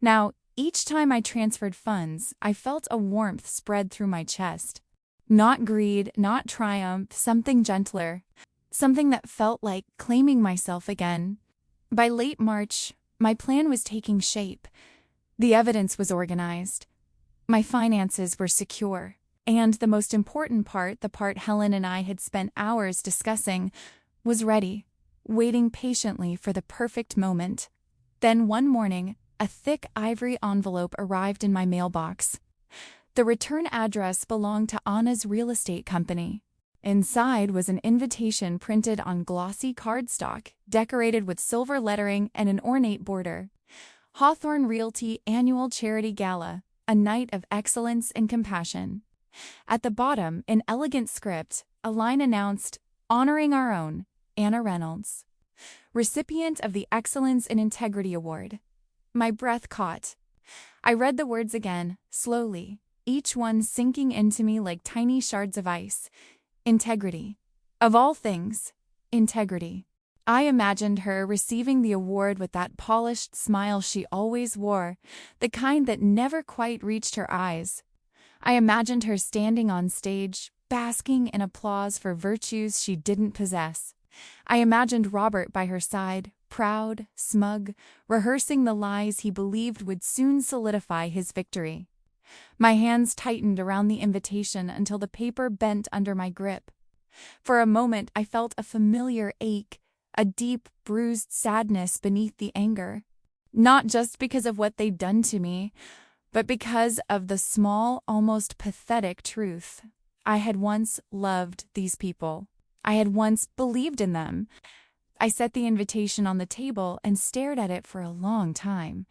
Now, each time I transferred funds, I felt a warmth spread through my chest. Not greed, not triumph, something gentler. Something that felt like claiming myself again. By late March, my plan was taking shape. The evidence was organized. My finances were secure. And the most important part, the part Helen and I had spent hours discussing, was ready, waiting patiently for the perfect moment. Then one morning, a thick ivory envelope arrived in my mailbox. The return address belonged to Anna's real estate company. Inside was an invitation printed on glossy cardstock, decorated with silver lettering and an ornate border. Hawthorne Realty Annual Charity Gala, a night of excellence and compassion. At the bottom, in elegant script, a line announced, "Honoring our own, Anna Reynolds, recipient of the Excellence in Integrity Award." My breath caught. I read the words again, slowly, each one sinking into me like tiny shards of ice. Integrity. Of all things, integrity. I imagined her receiving the award with that polished smile she always wore, the kind that never quite reached her eyes. I imagined her standing on stage, basking in applause for virtues she didn't possess. I imagined Robert by her side, proud, smug, rehearsing the lies he believed would soon solidify his victory. My hands tightened around the invitation until the paper bent under my grip. For a moment, I felt a familiar ache, a deep, bruised sadness beneath the anger. Not just because of what they'd done to me, but because of the small, almost pathetic truth. I had once loved these people. I had once believed in them. I set the invitation on the table and stared at it for a long time.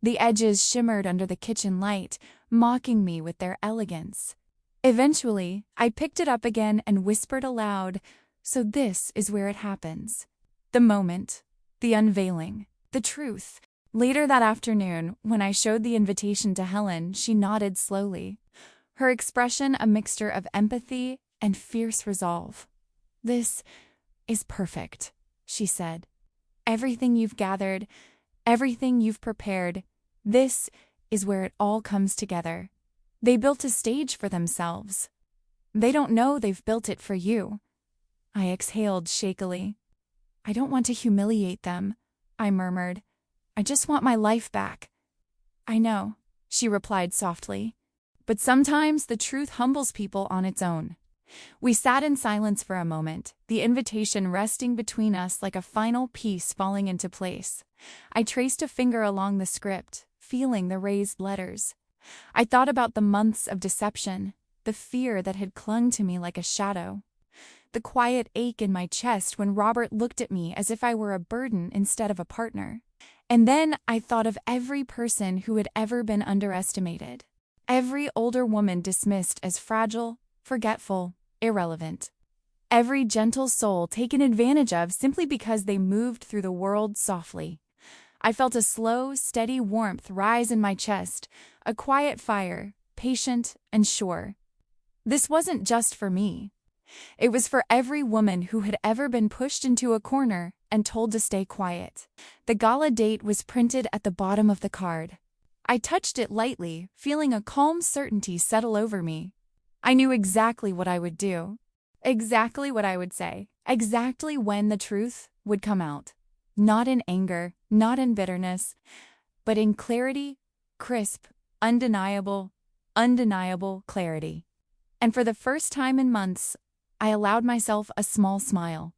The edges shimmered under the kitchen light, mocking me with their elegance. Eventually, I picked it up again and whispered aloud, "So this is where it happens." The moment, the unveiling, the truth. Later that afternoon, when I showed the invitation to Helen, she nodded slowly, her expression a mixture of empathy and fierce resolve. "This is perfect," she said. "Everything you've gathered, everything you've prepared, this is where it all comes together. They built a stage for themselves. They don't know they've built it for you." I exhaled shakily. "I don't want to humiliate them," I murmured. "I just want my life back." "I know," she replied softly. "But sometimes the truth humbles people on its own." We sat in silence for a moment, the invitation resting between us like a final piece falling into place. I traced a finger along the script, feeling the raised letters. I thought about the months of deception, the fear that had clung to me like a shadow, the quiet ache in my chest when Robert looked at me as if I were a burden instead of a partner. And then I thought of every person who had ever been underestimated, every older woman dismissed as fragile, forgetful, irrelevant, every gentle soul taken advantage of simply because they moved through the world softly. I felt a slow, steady warmth rise in my chest, a quiet fire, patient and sure. This wasn't just for me. It was for every woman who had ever been pushed into a corner and told to stay quiet. The gala date was printed at the bottom of the card. I touched it lightly, feeling a calm certainty settle over me. I knew exactly what I would do, exactly what I would say, exactly when the truth would come out. Not in anger, not in bitterness, but in clarity, crisp, undeniable clarity. And for the first time in months, I allowed myself a small smile.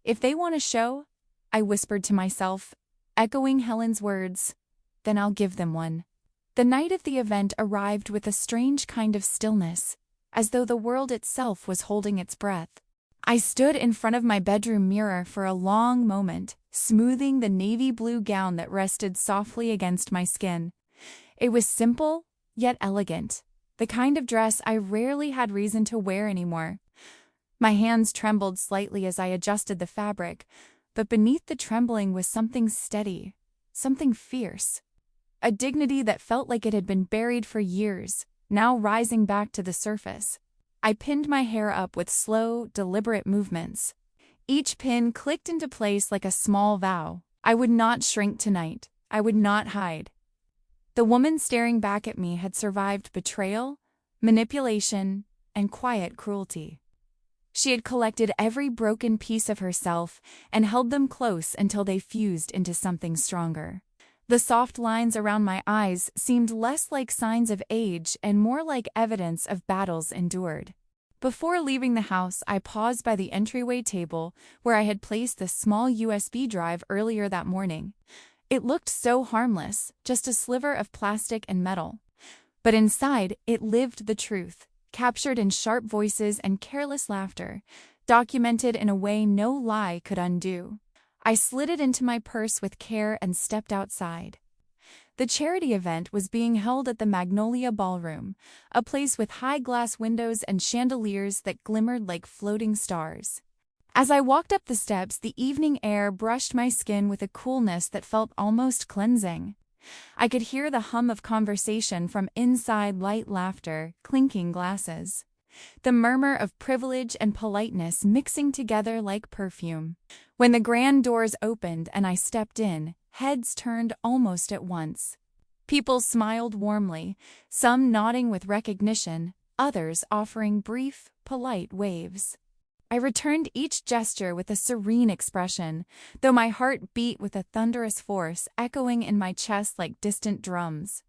"If they want a show," I whispered to myself, echoing Helen's words, "then I'll give them one." The night of the event arrived with a strange kind of stillness, as though the world itself was holding its breath. I stood in front of my bedroom mirror for a long moment, smoothing the navy blue gown that rested softly against my skin. It was simple, yet elegant, the kind of dress I rarely had reason to wear anymore. My hands trembled slightly as I adjusted the fabric, but beneath the trembling was something steady, something fierce. A dignity that felt like it had been buried for years, now rising back to the surface. I pinned my hair up with slow, deliberate movements. Each pin clicked into place like a small vow. I would not shrink tonight. I would not hide. The woman staring back at me had survived betrayal, manipulation, and quiet cruelty. She had collected every broken piece of herself and held them close until they fused into something stronger. The soft lines around my eyes seemed less like signs of age and more like evidence of battles endured. Before leaving the house, I paused by the entryway table where I had placed the small USB drive earlier that morning. It looked so harmless, just a sliver of plastic and metal. But inside, it lived the truth, captured in sharp voices and careless laughter, documented in a way no lie could undo. I slid it into my purse with care and stepped outside. The charity event was being held at the Magnolia Ballroom, a place with high glass windows and chandeliers that glimmered like floating stars. As I walked up the steps, the evening air brushed my skin with a coolness that felt almost cleansing. I could hear the hum of conversation from inside, light laughter, clinking glasses. The murmur of privilege and politeness mixing together like perfume. When the grand doors opened and I stepped in, heads turned almost at once. People smiled warmly, some nodding with recognition, others offering brief, polite waves. I returned each gesture with a serene expression, though my heart beat with a thunderous force, echoing in my chest like distant drums.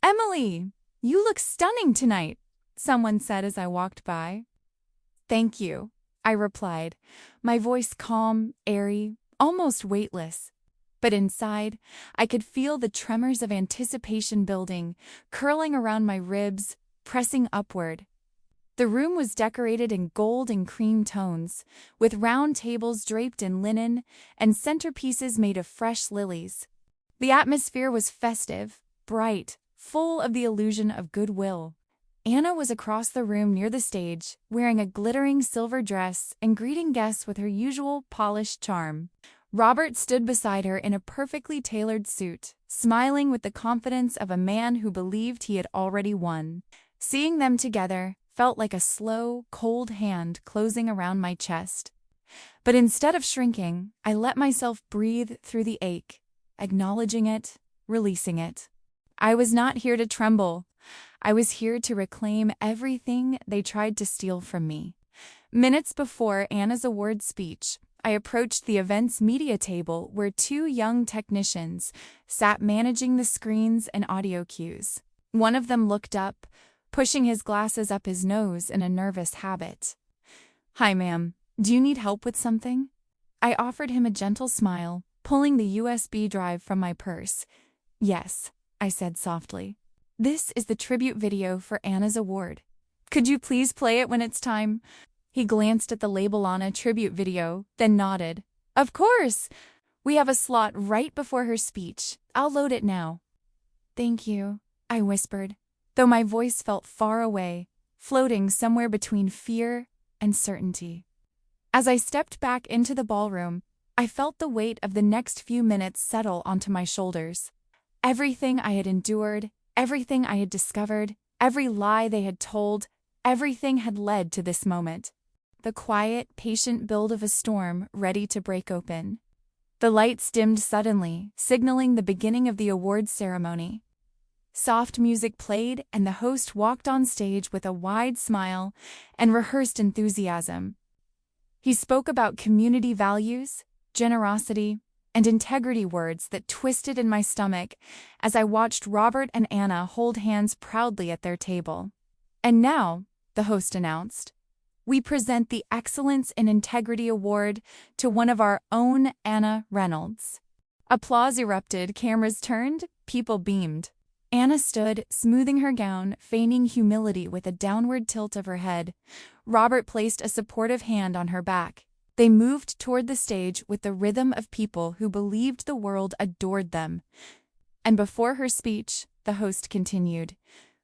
"Emily!" "You look stunning tonight," someone said as I walked by. "Thank you," I replied, my voice calm, airy, almost weightless. But inside, I could feel the tremors of anticipation building, curling around my ribs, pressing upward. The room was decorated in gold and cream tones, with round tables draped in linen and centerpieces made of fresh lilies. The atmosphere was festive, bright, full of the illusion of goodwill. Anna was across the room near the stage, wearing a glittering silver dress and greeting guests with her usual polished charm. Robert stood beside her in a perfectly tailored suit, smiling with the confidence of a man who believed he had already won. Seeing them together felt like a slow, cold hand closing around my chest. But instead of shrinking, I let myself breathe through the ache, acknowledging it, releasing it. I was not here to tremble. I was here to reclaim everything they tried to steal from me. Minutes before Anna's award speech, I approached the event's media table where two young technicians sat managing the screens and audio cues. One of them looked up, pushing his glasses up his nose in a nervous habit. "Hi, ma'am. Do you need help with something?" I offered him a gentle smile, pulling the USB drive from my purse. "Yes," I said softly. "This is the tribute video for Anna's award. Could you please play it when it's time?" He glanced at the label on a tribute video, then nodded. "Of course! We have a slot right before her speech. I'll load it now." "Thank you," I whispered, though my voice felt far away, floating somewhere between fear and certainty. As I stepped back into the ballroom, I felt the weight of the next few minutes settle onto my shoulders. Everything I had endured, everything I had discovered, every lie they had told, everything had led to this moment. The quiet, patient build of a storm ready to break open. The lights dimmed suddenly, signaling the beginning of the awards ceremony. Soft music played, and the host walked on stage with a wide smile and rehearsed enthusiasm. He spoke about community values, generosity, and integrity, words that twisted in my stomach as I watched Robert and Anna hold hands proudly at their table. "And now," the host announced, "we present the Excellence in Integrity Award to one of our own, Anna Reynolds." Applause erupted, cameras turned, people beamed. Anna stood, smoothing her gown, feigning humility with a downward tilt of her head. Robert placed a supportive hand on her back. They moved toward the stage with the rhythm of people who believed the world adored them. And before her speech, the host continued,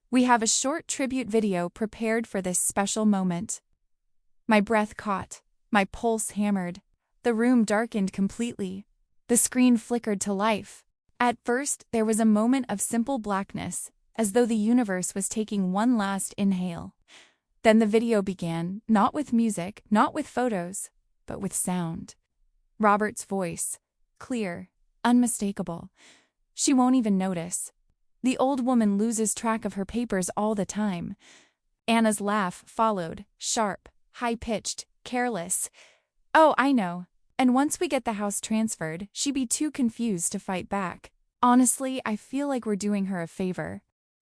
"We have a short tribute video prepared for this special moment." My breath caught, my pulse hammered. The room darkened completely. The screen flickered to life. At first, there was a moment of simple blackness, as though the universe was taking one last inhale. Then the video began, not with music, not with photos, but with sound. Robert's voice, clear, unmistakable. She won't even notice. The old woman loses track of her papers all the time. Anna's laugh followed, sharp, high-pitched, careless. "Oh, I know. And once we get the house transferred, she'd be too confused to fight back. Honestly, I feel like we're doing her a favor."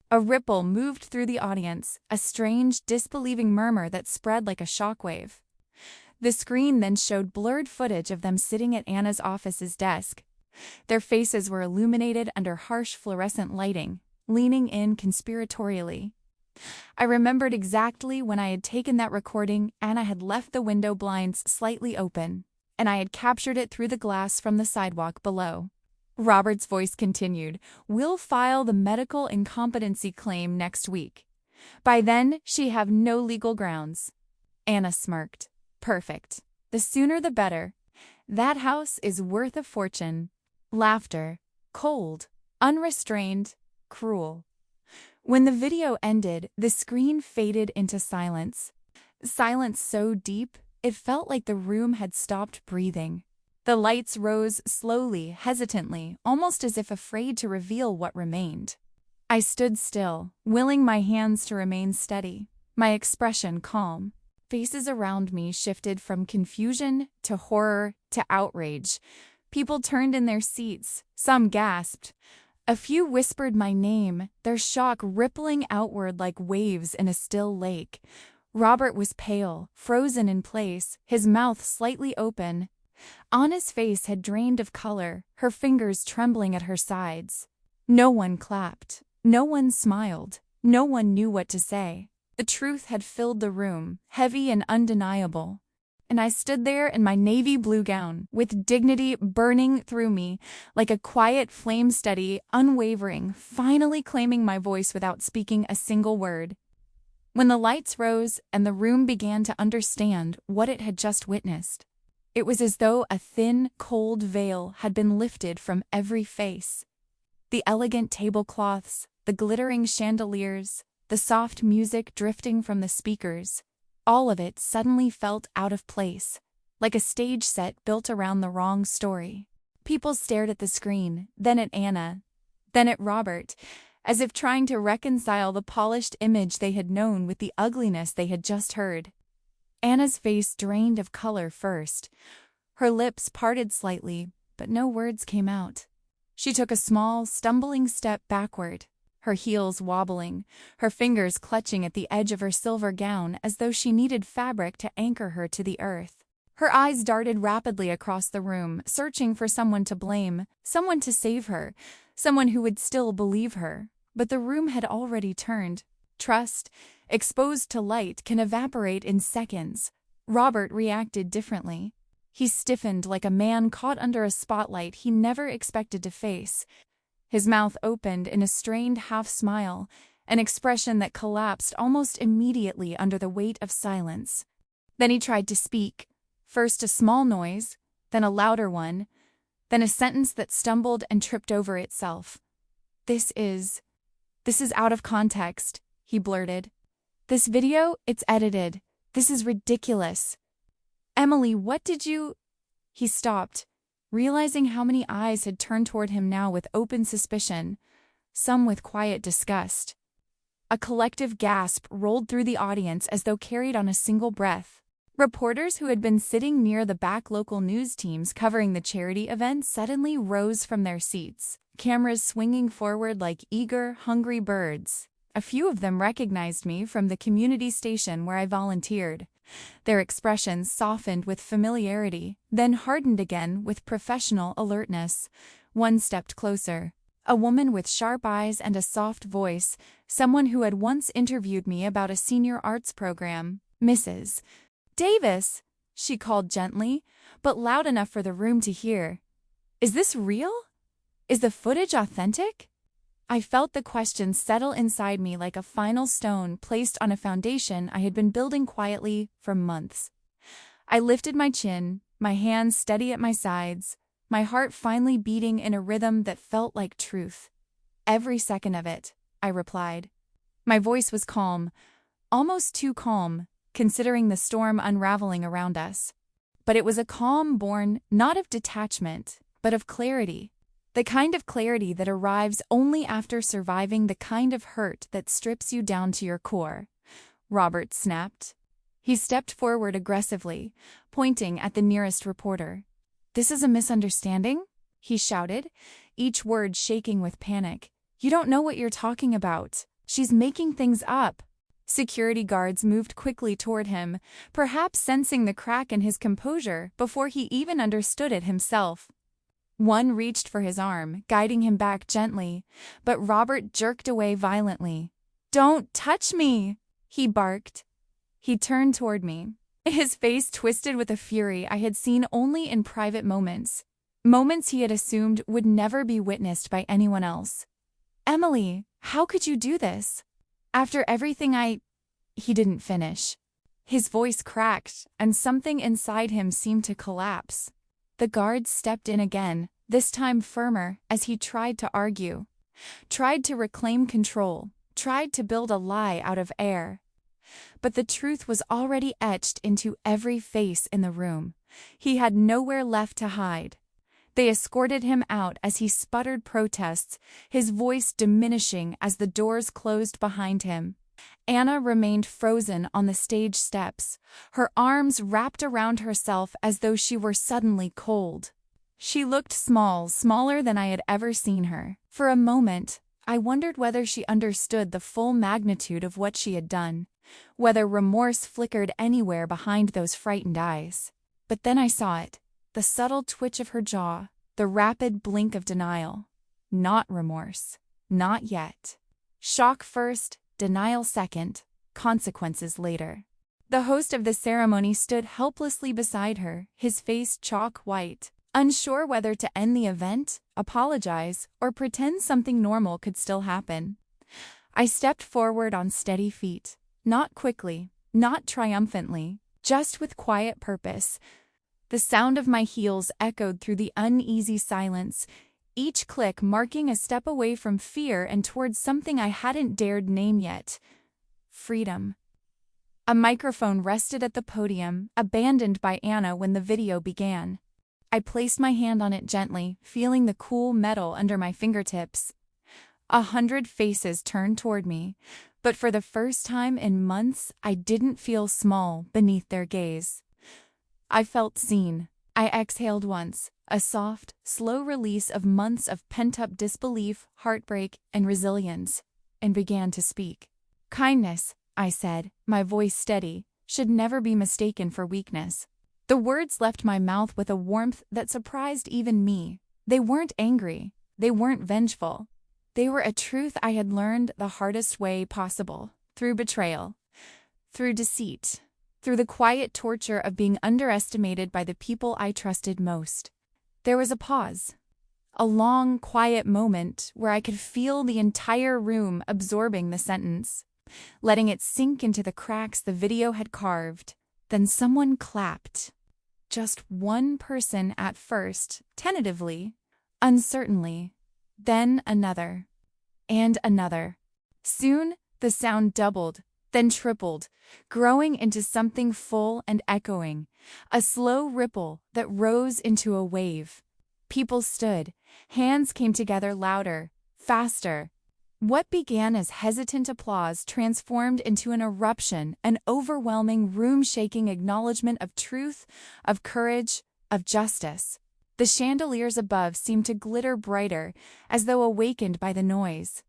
A ripple moved through the audience, a strange, disbelieving murmur that spread like a shockwave. The screen then showed blurred footage of them sitting at Anna's office's desk. Their faces were illuminated under harsh fluorescent lighting, leaning in conspiratorially. I remembered exactly when I had taken that recording. Anna had left the window blinds slightly open, and I had captured it through the glass from the sidewalk below. Robert's voice continued, "We'll file the medical incompetency claim next week. By then, she'd have no legal grounds." Anna smirked. "Perfect. The sooner the better. That house is worth a fortune." Laughter. Cold. Unrestrained. Cruel. When the video ended, the screen faded into silence. Silence so deep, it felt like the room had stopped breathing. The lights rose slowly, hesitantly, almost as if afraid to reveal what remained. I stood still, willing my hands to remain steady, my expression calm. Faces around me shifted from confusion to horror to outrage. People turned in their seats, some gasped. A few whispered my name, their shock rippling outward like waves in a still lake. Robert was pale, frozen in place, his mouth slightly open. Anna's face had drained of color, her fingers trembling at her sides. No one clapped. No one smiled. No one knew what to say. The truth had filled the room, heavy and undeniable. And I stood there in my navy blue gown, with dignity burning through me, like a quiet flame steady, unwavering, finally claiming my voice without speaking a single word. When the lights rose and the room began to understand what it had just witnessed, it was as though a thin, cold veil had been lifted from every face. The elegant tablecloths, the glittering chandeliers, the soft music drifting from the speakers, all of it suddenly felt out of place, like a stage set built around the wrong story. People stared at the screen, then at Anna, then at Robert, as if trying to reconcile the polished image they had known with the ugliness they had just heard. Anna's face drained of color first. Her lips parted slightly, but no words came out. She took a small, stumbling step backward, her heels wobbling, her fingers clutching at the edge of her silver gown as though she needed fabric to anchor her to the earth. Her eyes darted rapidly across the room, searching for someone to blame, someone to save her, someone who would still believe her. But the room had already turned. Trust, exposed to light, can evaporate in seconds. Robert reacted differently. He stiffened like a man caught under a spotlight he never expected to face. His mouth opened in a strained half-smile, an expression that collapsed almost immediately under the weight of silence. Then he tried to speak, first a small noise, then a louder one, then a sentence that stumbled and tripped over itself. This is out of context," he blurted. "This video, it's edited. This is ridiculous. Emily, what did you—" He stopped, realizing how many eyes had turned toward him now with open suspicion, some with quiet disgust. A collective gasp rolled through the audience as though carried on a single breath. Reporters who had been sitting near the back local news teams covering the charity event suddenly rose from their seats, cameras swinging forward like eager, hungry birds. A few of them recognized me from the community station where I volunteered. Their expressions softened with familiarity, then hardened again with professional alertness. One stepped closer. A woman with sharp eyes and a soft voice, someone who had once interviewed me about a senior arts program. "Mrs. Davis," she called gently, but loud enough for the room to hear. "Is this real? Is the footage authentic?" I felt the question settle inside me like a final stone placed on a foundation I had been building quietly for months. I lifted my chin, my hands steady at my sides, my heart finally beating in a rhythm that felt like truth. "Every second of it," I replied. My voice was calm, almost too calm, considering the storm unraveling around us. But it was a calm born not of detachment, but of clarity. The kind of clarity that arrives only after surviving the kind of hurt that strips you down to your core. Robert snapped. He stepped forward aggressively, pointing at the nearest reporter. "This is a misunderstanding?" he shouted, each word shaking with panic. "You don't know what you're talking about. She's making things up." Security guards moved quickly toward him, perhaps sensing the crack in his composure before he even understood it himself. One reached for his arm, guiding him back gently, but Robert jerked away violently. "Don't touch me!" he barked. He turned toward me, his face twisted with a fury I had seen only in private moments, moments he had assumed would never be witnessed by anyone else. "Emily, how could you do this? After everything He didn't finish. His voice cracked, and something inside him seemed to collapse. The guards stepped in again, this time firmer, as he tried to argue, tried to reclaim control, tried to build a lie out of air. But the truth was already etched into every face in the room. He had nowhere left to hide. They escorted him out as he sputtered protests, his voice diminishing as the doors closed behind him. Anna remained frozen on the stage steps, her arms wrapped around herself as though she were suddenly cold. She looked small, smaller than I had ever seen her. For a moment, I wondered whether she understood the full magnitude of what she had done, whether remorse flickered anywhere behind those frightened eyes. But then I saw it, the subtle twitch of her jaw, the rapid blink of denial. Not remorse. Not yet. Shock first, denial second, consequences later. The host of the ceremony stood helplessly beside her, his face chalk white, unsure whether to end the event, apologize, or pretend something normal could still happen. I stepped forward on steady feet, not quickly, not triumphantly, just with quiet purpose. The sound of my heels echoed through the uneasy silence, each click marking a step away from fear and towards something I hadn't dared name yet: freedom. A microphone rested at the podium, abandoned by Anna when the video began. I placed my hand on it gently, feeling the cool metal under my fingertips. 100 faces turned toward me, but for the first time in months, I didn't feel small beneath their gaze. I felt seen. I exhaled once, a soft, slow release of months of pent-up disbelief, heartbreak, and resilience, and began to speak. Kindness, I said, my voice steady, should never be mistaken for weakness. The words left my mouth with a warmth that surprised even me. They weren't angry. They weren't vengeful. They were a truth I had learned the hardest way possible, through betrayal, through deceit, through the quiet torture of being underestimated by the people I trusted most. There was a pause, a long, quiet moment where I could feel the entire room absorbing the sentence, letting it sink into the cracks the video had carved. Then someone clapped. Just one person at first, tentatively, uncertainly, then another, and another. Soon, the sound doubled, then tripled, growing into something full and echoing, a slow ripple that rose into a wave. People stood, hands came together louder, faster. What began as hesitant applause transformed into an eruption, an overwhelming, room-shaking acknowledgement of truth, of courage, of justice. The chandeliers above seemed to glitter brighter, as though awakened by the noise.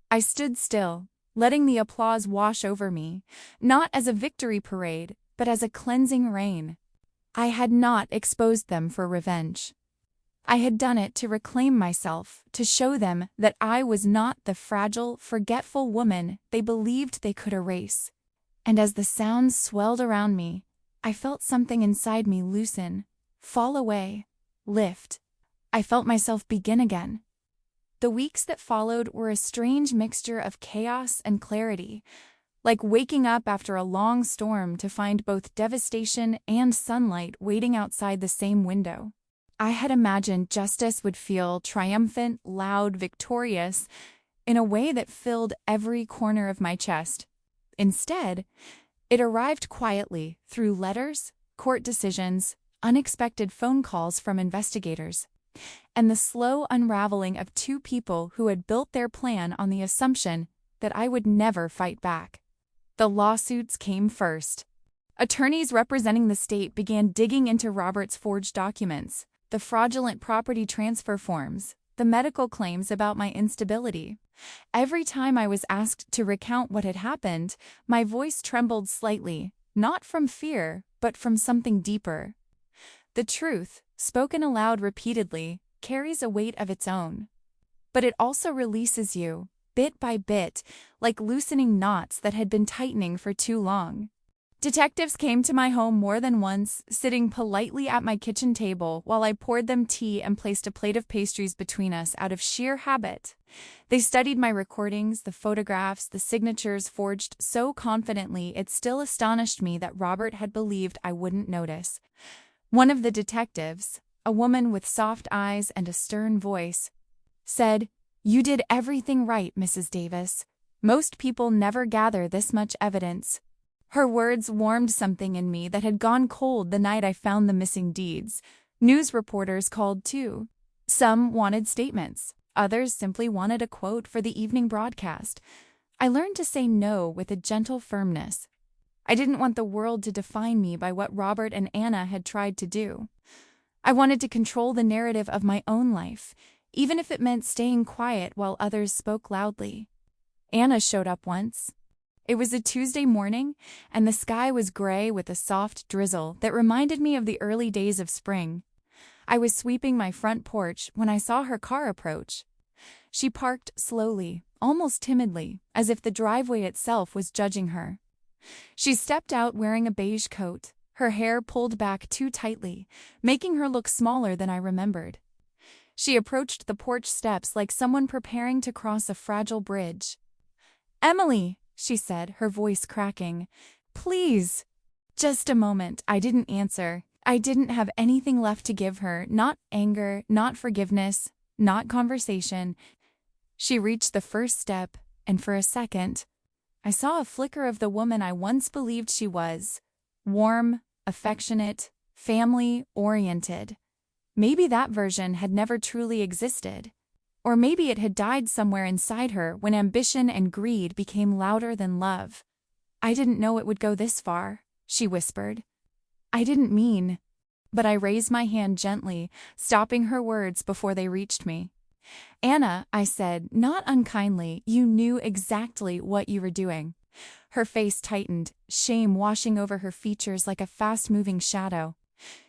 I stood still, letting the applause wash over me, not as a victory parade, but as a cleansing rain. I had not exposed them for revenge. I had done it to reclaim myself, to show them that I was not the fragile, forgetful woman they believed they could erase. And as the sounds swelled around me, I felt something inside me loosen, fall away, lift. I felt myself begin again. The weeks that followed were a strange mixture of chaos and clarity, like waking up after a long storm to find both devastation and sunlight waiting outside the same window. I had imagined justice would feel triumphant, loud, victorious, in a way that filled every corner of my chest. Instead, it arrived quietly through letters, court decisions, unexpected phone calls from investigators, and the slow unraveling of two people who had built their plan on the assumption that I would never fight back. The lawsuits came first. Attorneys representing the state began digging into Robert's forged documents, the fraudulent property transfer forms, the medical claims about my instability. Every time I was asked to recount what had happened, my voice trembled slightly, not from fear, but from something deeper. The truth, spoken aloud repeatedly, carries a weight of its own. But it also releases you, bit by bit, like loosening knots that had been tightening for too long. Detectives came to my home more than once, sitting politely at my kitchen table while I poured them tea and placed a plate of pastries between us out of sheer habit. They studied my recordings, the photographs, the signatures forged so confidently it still astonished me that Robert had believed I wouldn't notice. One of the detectives, a woman with soft eyes and a stern voice, said, "You did everything right, Mrs. Davis. Most people never gather this much evidence." Her words warmed something in me that had gone cold the night I found the missing deeds. News reporters called too. Some wanted statements. Others simply wanted a quote for the evening broadcast. I learned to say no with a gentle firmness. I didn't want the world to define me by what Robert and Anna had tried to do. I wanted to control the narrative of my own life, even if it meant staying quiet while others spoke loudly. Anna showed up once. It was a Tuesday morning, and the sky was gray with a soft drizzle that reminded me of the early days of spring. I was sweeping my front porch when I saw her car approach. She parked slowly, almost timidly, as if the driveway itself was judging her. She stepped out wearing a beige coat, her hair pulled back too tightly, making her look smaller than I remembered. She approached the porch steps like someone preparing to cross a fragile bridge. "Emily," she said, her voice cracking. "Please." Just a moment. I didn't answer. I didn't have anything left to give her, not anger, not forgiveness, not conversation. She reached the first step, and for a second, I saw a flicker of the woman I once believed she was. Warm, affectionate, family-oriented. Maybe that version had never truly existed. Or maybe it had died somewhere inside her when ambition and greed became louder than love. "I didn't know it would go this far," she whispered. "I didn't mean." But I raised my hand gently, stopping her words before they reached me. "Anna," I said, not unkindly, "you knew exactly what you were doing." Her face tightened, shame washing over her features like a fast-moving shadow.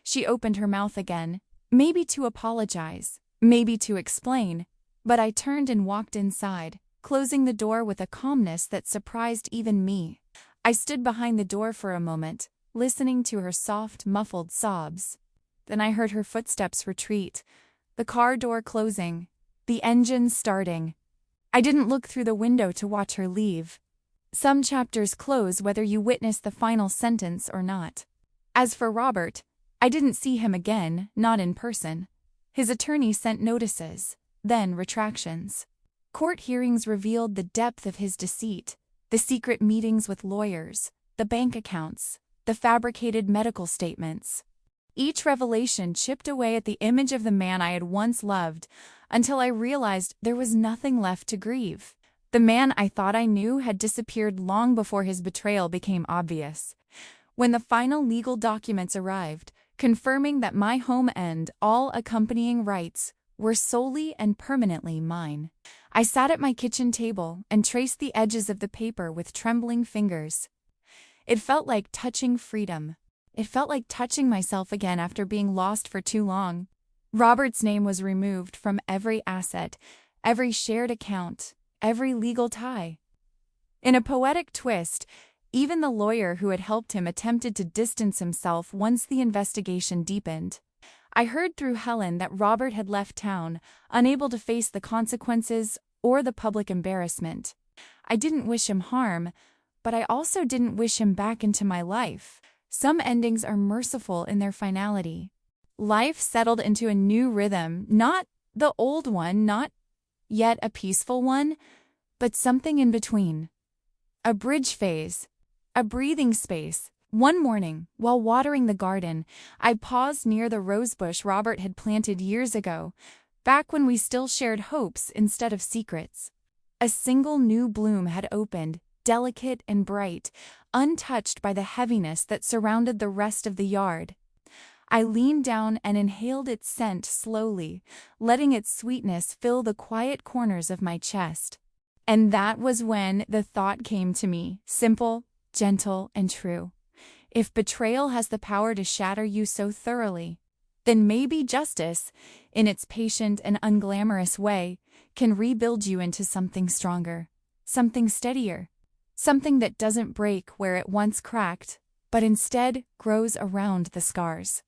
She opened her mouth again, maybe to apologize, maybe to explain, but I turned and walked inside, closing the door with a calmness that surprised even me. I stood behind the door for a moment, listening to her soft, muffled sobs. Then I heard her footsteps retreat, the car door closing, the engine starting. I didn't look through the window to watch her leave. Some chapters close whether you witness the final sentence or not. As for Robert, I didn't see him again, not in person. His attorney sent notices, then retractions. Court hearings revealed the depth of his deceit, the secret meetings with lawyers, the bank accounts, the fabricated medical statements. Each revelation chipped away at the image of the man I had once loved, until I realized there was nothing left to grieve. The man I thought I knew had disappeared long before his betrayal became obvious. When the final legal documents arrived, confirming that my home and all accompanying rights were solely and permanently mine, I sat at my kitchen table and traced the edges of the paper with trembling fingers. It felt like touching freedom. It felt like touching myself again after being lost for too long. Robert's name was removed from every asset, every shared account, every legal tie. In a poetic twist, even the lawyer who had helped him attempted to distance himself once the investigation deepened. I heard through Helen that Robert had left town, unable to face the consequences or the public embarrassment. I didn't wish him harm, but I also didn't wish him back into my life. Some endings are merciful in their finality. Life settled into a new rhythm, not the old one, not yet a peaceful one, but something in between. A bridge phase, a breathing space. One morning, while watering the garden, I paused near the rosebush Robert had planted years ago, back when we still shared hopes instead of secrets. A single new bloom had opened, delicate and bright, untouched by the heaviness that surrounded the rest of the yard. I leaned down and inhaled its scent slowly, letting its sweetness fill the quiet corners of my chest. And that was when the thought came to me, simple, gentle, and true. If betrayal has the power to shatter you so thoroughly, then maybe justice, in its patient and unglamorous way, can rebuild you into something stronger, something steadier, something that doesn't break where it once cracked, but instead grows around the scars,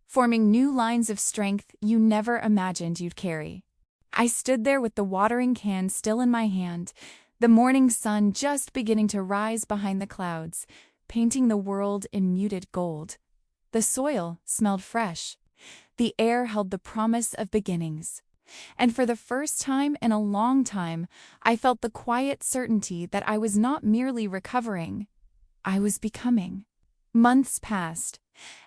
forming new lines of strength you never imagined you'd carry. I stood there with the watering can still in my hand, the morning sun just beginning to rise behind the clouds, painting the world in muted gold. The soil smelled fresh. The air held the promise of beginnings. And for the first time in a long time, I felt the quiet certainty that I was not merely recovering, I was becoming. Months passed,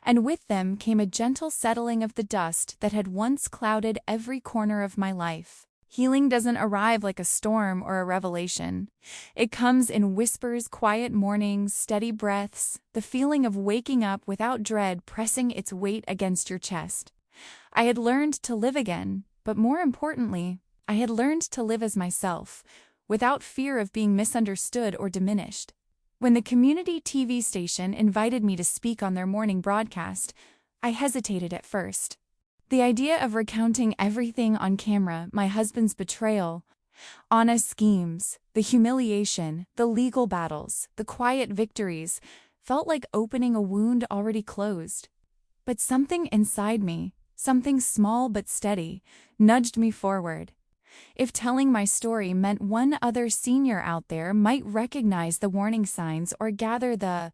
and with them came a gentle settling of the dust that had once clouded every corner of my life. Healing doesn't arrive like a storm or a revelation. It comes in whispers, quiet mornings, steady breaths, the feeling of waking up without dread pressing its weight against your chest. I had learned to live again, but more importantly, I had learned to live as myself, without fear of being misunderstood or diminished. When the community TV station invited me to speak on their morning broadcast, I hesitated at first. The idea of recounting everything on camera, my husband's betrayal, Anna's schemes, the humiliation, the legal battles, the quiet victories, felt like opening a wound already closed. But something inside me, something small but steady, nudged me forward. If telling my story meant one other senior out there might recognize the warning signs or gather the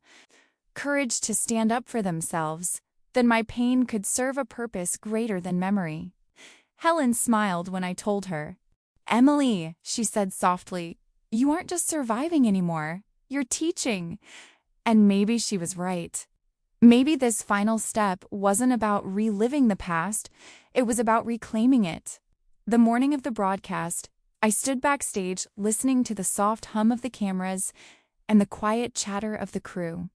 courage to stand up for themselves, then my pain could serve a purpose greater than memory. Helen smiled when I told her. "Emily," she said softly, "you aren't just surviving anymore, you're teaching." And maybe she was right. Maybe this final step wasn't about reliving the past, it was about reclaiming it. The morning of the broadcast, I stood backstage listening to the soft hum of the cameras and the quiet chatter of the crew.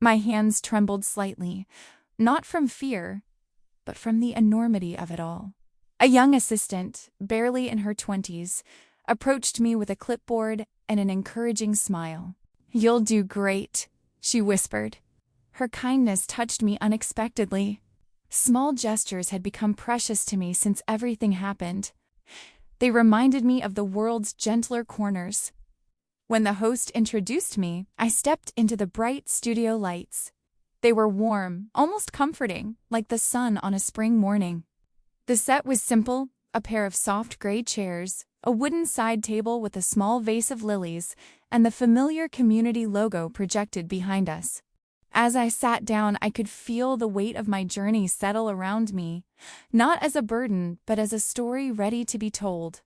My hands trembled slightly, not from fear, but from the enormity of it all. A young assistant, barely in her 20s, approached me with a clipboard and an encouraging smile. "You'll do great," she whispered. Her kindness touched me unexpectedly. Small gestures had become precious to me since everything happened. They reminded me of the world's gentler corners. When the host introduced me, I stepped into the bright studio lights. They were warm, almost comforting, like the sun on a spring morning. The set was simple, a pair of soft gray chairs, a wooden side table with a small vase of lilies, and the familiar community logo projected behind us. As I sat down, I could feel the weight of my journey settle around me, not as a burden, but as a story ready to be told.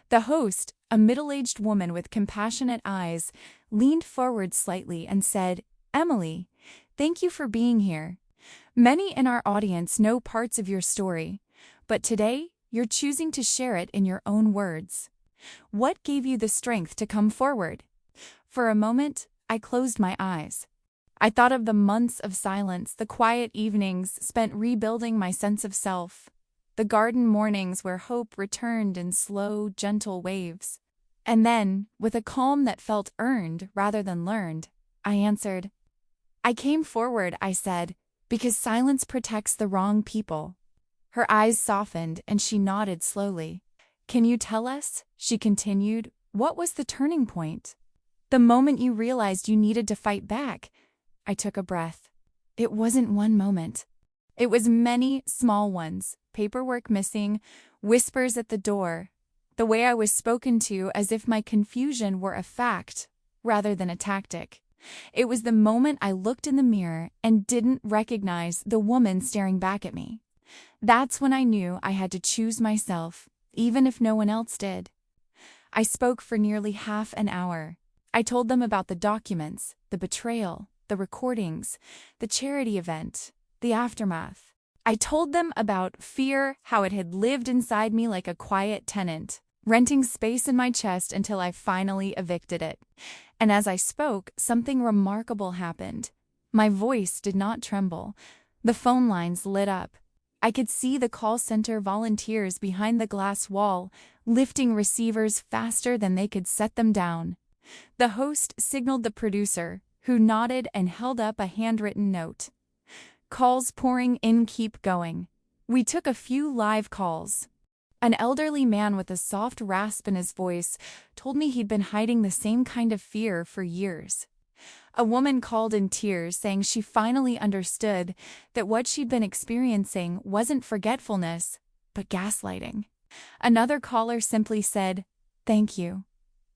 The host, a middle-aged woman with compassionate eyes, leaned forward slightly and said, "Emily, thank you for being here. Many in our audience know parts of your story, but today you're choosing to share it in your own words. What gave you the strength to come forward?" For a moment, I closed my eyes. I thought of the months of silence, the quiet evenings spent rebuilding my sense of self, the garden mornings where hope returned in slow, gentle waves. And then, with a calm that felt earned rather than learned, I answered. "I came forward," I said, "because silence protects the wrong people." Her eyes softened and she nodded slowly. "Can you tell us," she continued, "what was the turning point? The moment you realized you needed to fight back?" I took a breath. It wasn't one moment. It was many small ones, paperwork missing, whispers at the door, the way I was spoken to as if my confusion were a fact rather than a tactic. It was the moment I looked in the mirror and didn't recognize the woman staring back at me. That's when I knew I had to choose myself, even if no one else did. I spoke for nearly half an hour. I told them about the documents, the betrayal, the recordings, the charity event, the aftermath. I told them about fear, how it had lived inside me like a quiet tenant, renting space in my chest until I finally evicted it. And as I spoke, something remarkable happened. My voice did not tremble. The phone lines lit up. I could see the call center volunteers behind the glass wall, lifting receivers faster than they could set them down. The host signaled the producer, who nodded and held up a handwritten note. "Calls pouring in, keep going." We took a few live calls. An elderly man with a soft rasp in his voice told me he'd been hiding the same kind of fear for years. A woman called in tears, saying she finally understood that what she'd been experiencing wasn't forgetfulness, but gaslighting. Another caller simply said, "Thank you.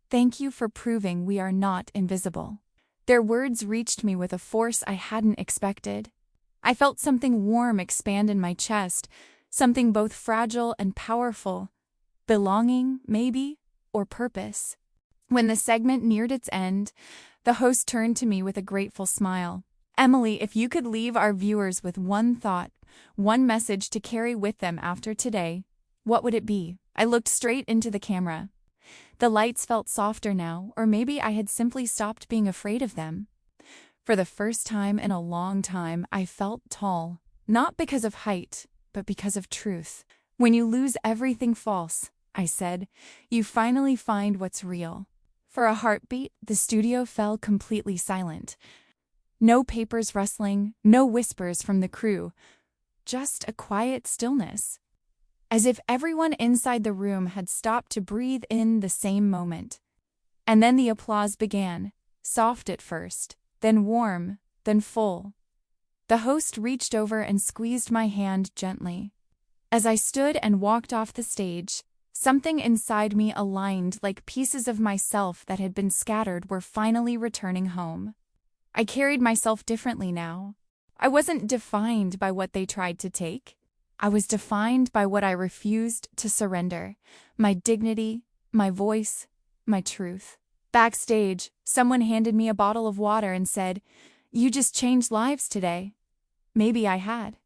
Thank you for proving we are not invisible." Their words reached me with a force I hadn't expected. I felt something warm expand in my chest, something both fragile and powerful. Belonging, maybe, or purpose. When the segment neared its end, the host turned to me with a grateful smile. "Emily, if you could leave our viewers with one thought, one message to carry with them after today, what would it be?" I looked straight into the camera. The lights felt softer now, or maybe I had simply stopped being afraid of them. For the first time in a long time, I felt tall, not because of height, but because of truth. When you lose everything false, I said, you finally find what's real. For a heartbeat, the studio fell completely silent. No papers rustling, no whispers from the crew, just a quiet stillness. As if everyone inside the room had stopped to breathe in the same moment. And then the applause began, soft at first, then warm, then full. The host reached over and squeezed my hand gently. As I stood and walked off the stage, something inside me aligned like pieces of myself that had been scattered were finally returning home. I carried myself differently now. I wasn't defined by what they tried to take. I was defined by what I refused to surrender. My dignity, my voice, my truth. Backstage, someone handed me a bottle of water and said, "You just changed lives today." Maybe I had.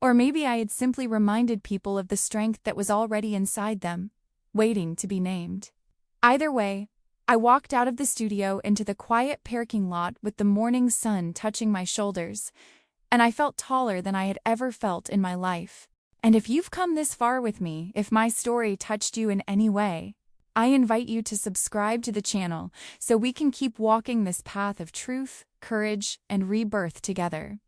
Or maybe I had simply reminded people of the strength that was already inside them, waiting to be named. Either way, I walked out of the studio into the quiet parking lot with the morning sun touching my shoulders, and I felt taller than I had ever felt in my life. And if you've come this far with me, if my story touched you in any way, I invite you to subscribe to the channel so we can keep walking this path of truth, courage, and rebirth together.